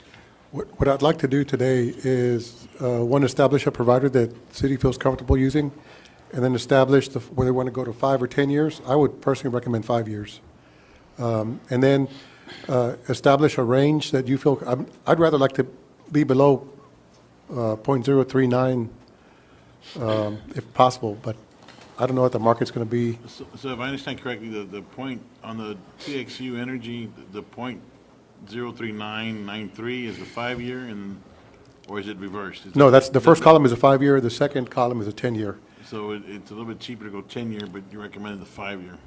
What I'd like to do today is, one, establish a provider that the city feels comfortable using, and then establish whether they want to go to 5 or 10 years. I would personally recommend 5 years. And then establish a range that you feel, I'd rather like to be below 0.039 if possible, but I don't know what the market's going to be. So if I understand correctly, the point on the TXU Energy, the point 03993 is the 5-year, and or is it reversed? No, that's the first column is a 5-year. The second column is a 10-year. So it's a little bit cheaper to go 10-year, but you recommended the 5-year,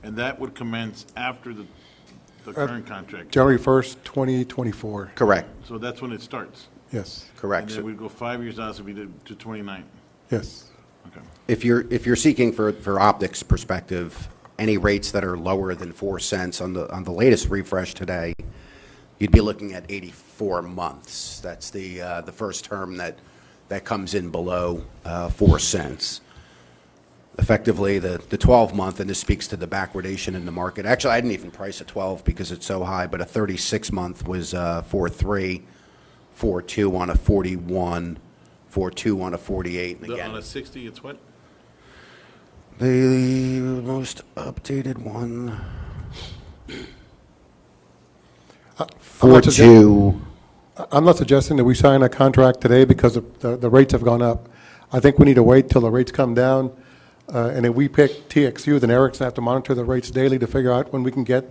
and that would commence after the current contract. January 1st, 2024. Correct. So that's when it starts. Yes. Correct. And then we'd go 5 years out, so it'd be to 29. Yes. Okay. If you're seeking for optics perspective, any rates that are lower than 4 cents on the latest refresh today, you'd be looking at 84 months. That's the first term that comes in below 4 cents. Effectively, the 12-month, and this speaks to the backwardation in the market. Actually, I didn't even price a 12 because it's so high, but a 36-month was 4.3, 4.2 on a 41, 4.2 on a 48, and again. On a 60, it's what? The most updated one. 4.2. I'm not suggesting that we sign a contract today because the rates have gone up. I think we need to wait till the rates come down. And if we pick TXU, then Eric's going to have to monitor the rates daily to figure out when we can get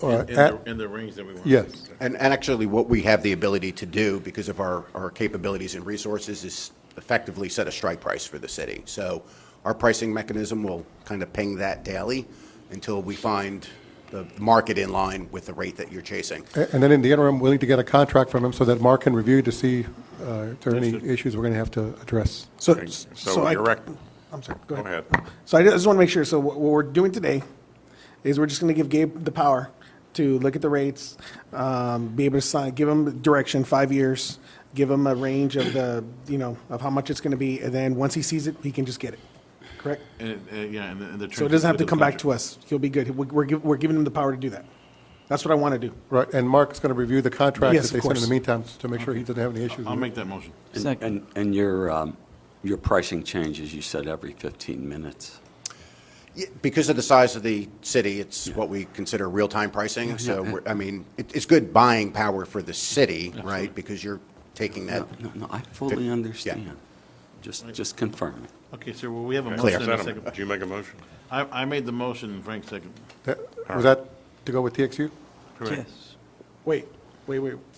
In the range that we want. Yes. And actually, what we have the ability to do, because of our capabilities and resources, is effectively set a strike price for the city. So our pricing mechanism will kind of ping that daily until we find the market in line with the rate that you're chasing. And then in the interim, willing to get a contract from him so that Mark can review to see if there are any issues we're going to have to address. So I'm sorry, go ahead. So I just want to make sure, so what we're doing today is we're just going to give Gabe the power to look at the rates, be able to sign, give him direction, 5 years, give him a range of of how much it's going to be, and then once he sees it, he can just get it, correct? Yeah, and the. So it doesn't have to come back to us. He'll be good. We're giving him the power to do that. That's what I want to do. Right, and Mark's going to review the contract Yes, that they of send in the course. meantime to make sure he doesn't have any issues. I'll with make it. that motion. And your pricing changes, you said every 15 minutes. Yeah, because of the size of the city, it's what we consider real-time pricing. So, I mean, it's good buying power for the city, right? Because you're taking that. No, I fully understand. Just confirming. Okay, sir, well, we have a Clear. motion and a second. Did you make a motion? I made the motion and Frank second. Was that to go with TXU? Correct. Yes. Wait.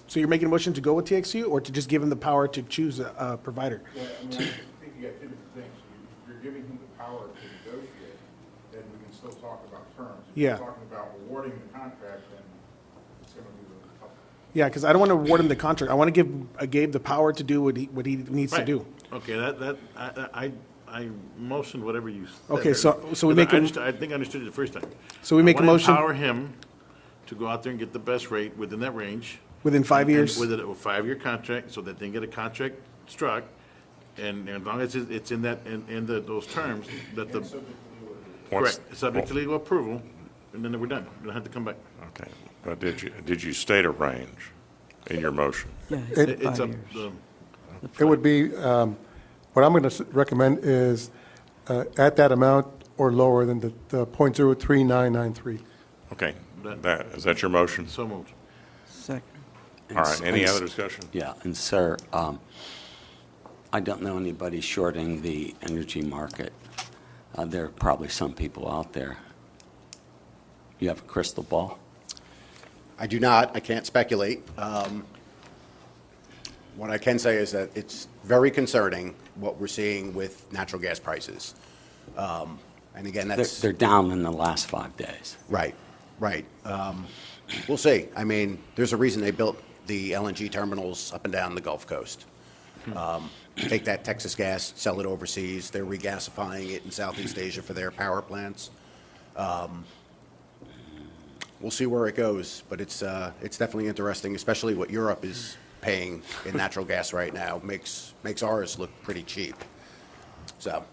So you're making a motion to go with TXU or to just give him the power to choose a provider? Yeah, I mean, I think you got two different things. You're giving him the power to negotiate, then we can still talk about terms. If Yeah. you're talking about awarding the contract, then it's going to be really tough. Yeah, because I don't want to award him the contract. I want to give Gabe the power to do what he needs to Right. do. Okay, I motioned whatever you said. Okay, there. so we make I think I understood it the first time. So we make a I wanna motion- empower him to go out there and get the best rate within that range. Within 5 years? With a 5-year contract, so that they can get a contract struck, and as long as it's in that, in those terms, that the, correct, subject to legal approval, and then we're done. We don't have to come back. Okay, but did you state a range in your motion? Yeah, It's up, It would be, what I'm going to recommend is at that amount or lower than the .03993. Okay, is that your motion? so moved. Second. All right, any other discussion? Yeah, and sir, I don't know anybody shorting the energy market. There are probably some people out there. You have a crystal ball? I do not. I can't speculate. What I can say is that it's very concerning what we're seeing with natural gas prices. And again, that's... They're down in the last 5 days. Right. We'll see. I mean, there's a reason they built the LNG terminals up and down the Gulf Coast. Take that Texas gas, sell it overseas. They're regasifying it in Southeast Asia for their power plants. We'll see where it goes, but it's definitely interesting, especially what Europe is paying in natural gas right now. Makes ours look pretty cheap. So,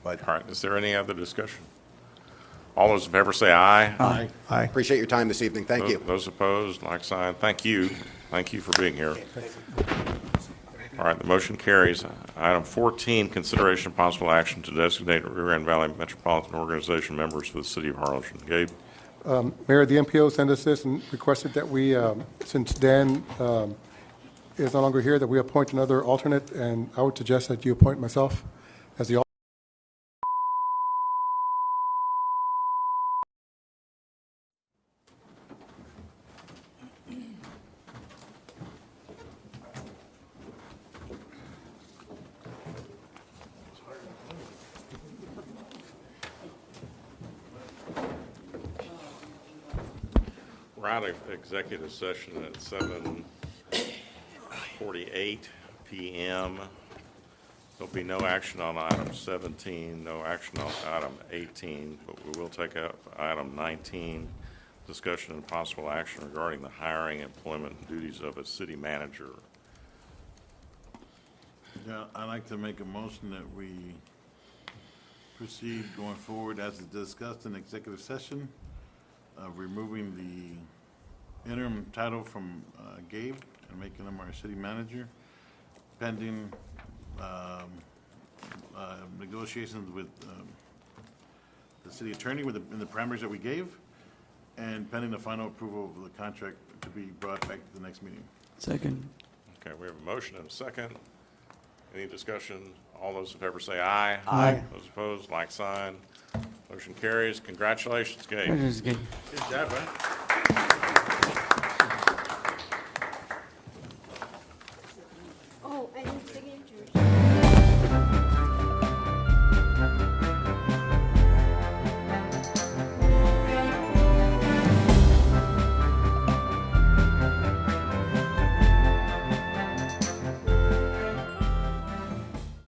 but All right, is there any other discussion? All those in favor say aye. Aye. Aye. Appreciate your time this evening. Thank you. Those opposed, like sign. Thank you. Thank you for being here. All right, the motion carries. Item 14, consideration of possible action to designate Rio Grande Valley Metropolitan Organization members for the city of Harlingen. Gabe? Mayor, the MPO sent us this and requested that we, since Dan is no longer here, that we appoint another alternate, and I would suggest that you appoint myself as the alternate. We're out of executive session at 7:48 p.m. There'll be no action on item 17, no action on item 18, but we will take up item 19, discussion and possible action regarding the hiring, employment, and duties of a city manager. Yeah, I'd like to make a motion that we proceed going forward as discussed in executive session, removing the interim title from Gabe and making him our city manager, pending negotiations with the city attorney in the parameters that we gave, and pending the final approval of the contract to be brought back to the next meeting. Second. Okay, we have a motion and a second. Any discussion? All those in favor say aye. Aye. Those opposed, like sign. Motion carries. Congratulations, Gabe. Congratulations, Gabe. Good job, right?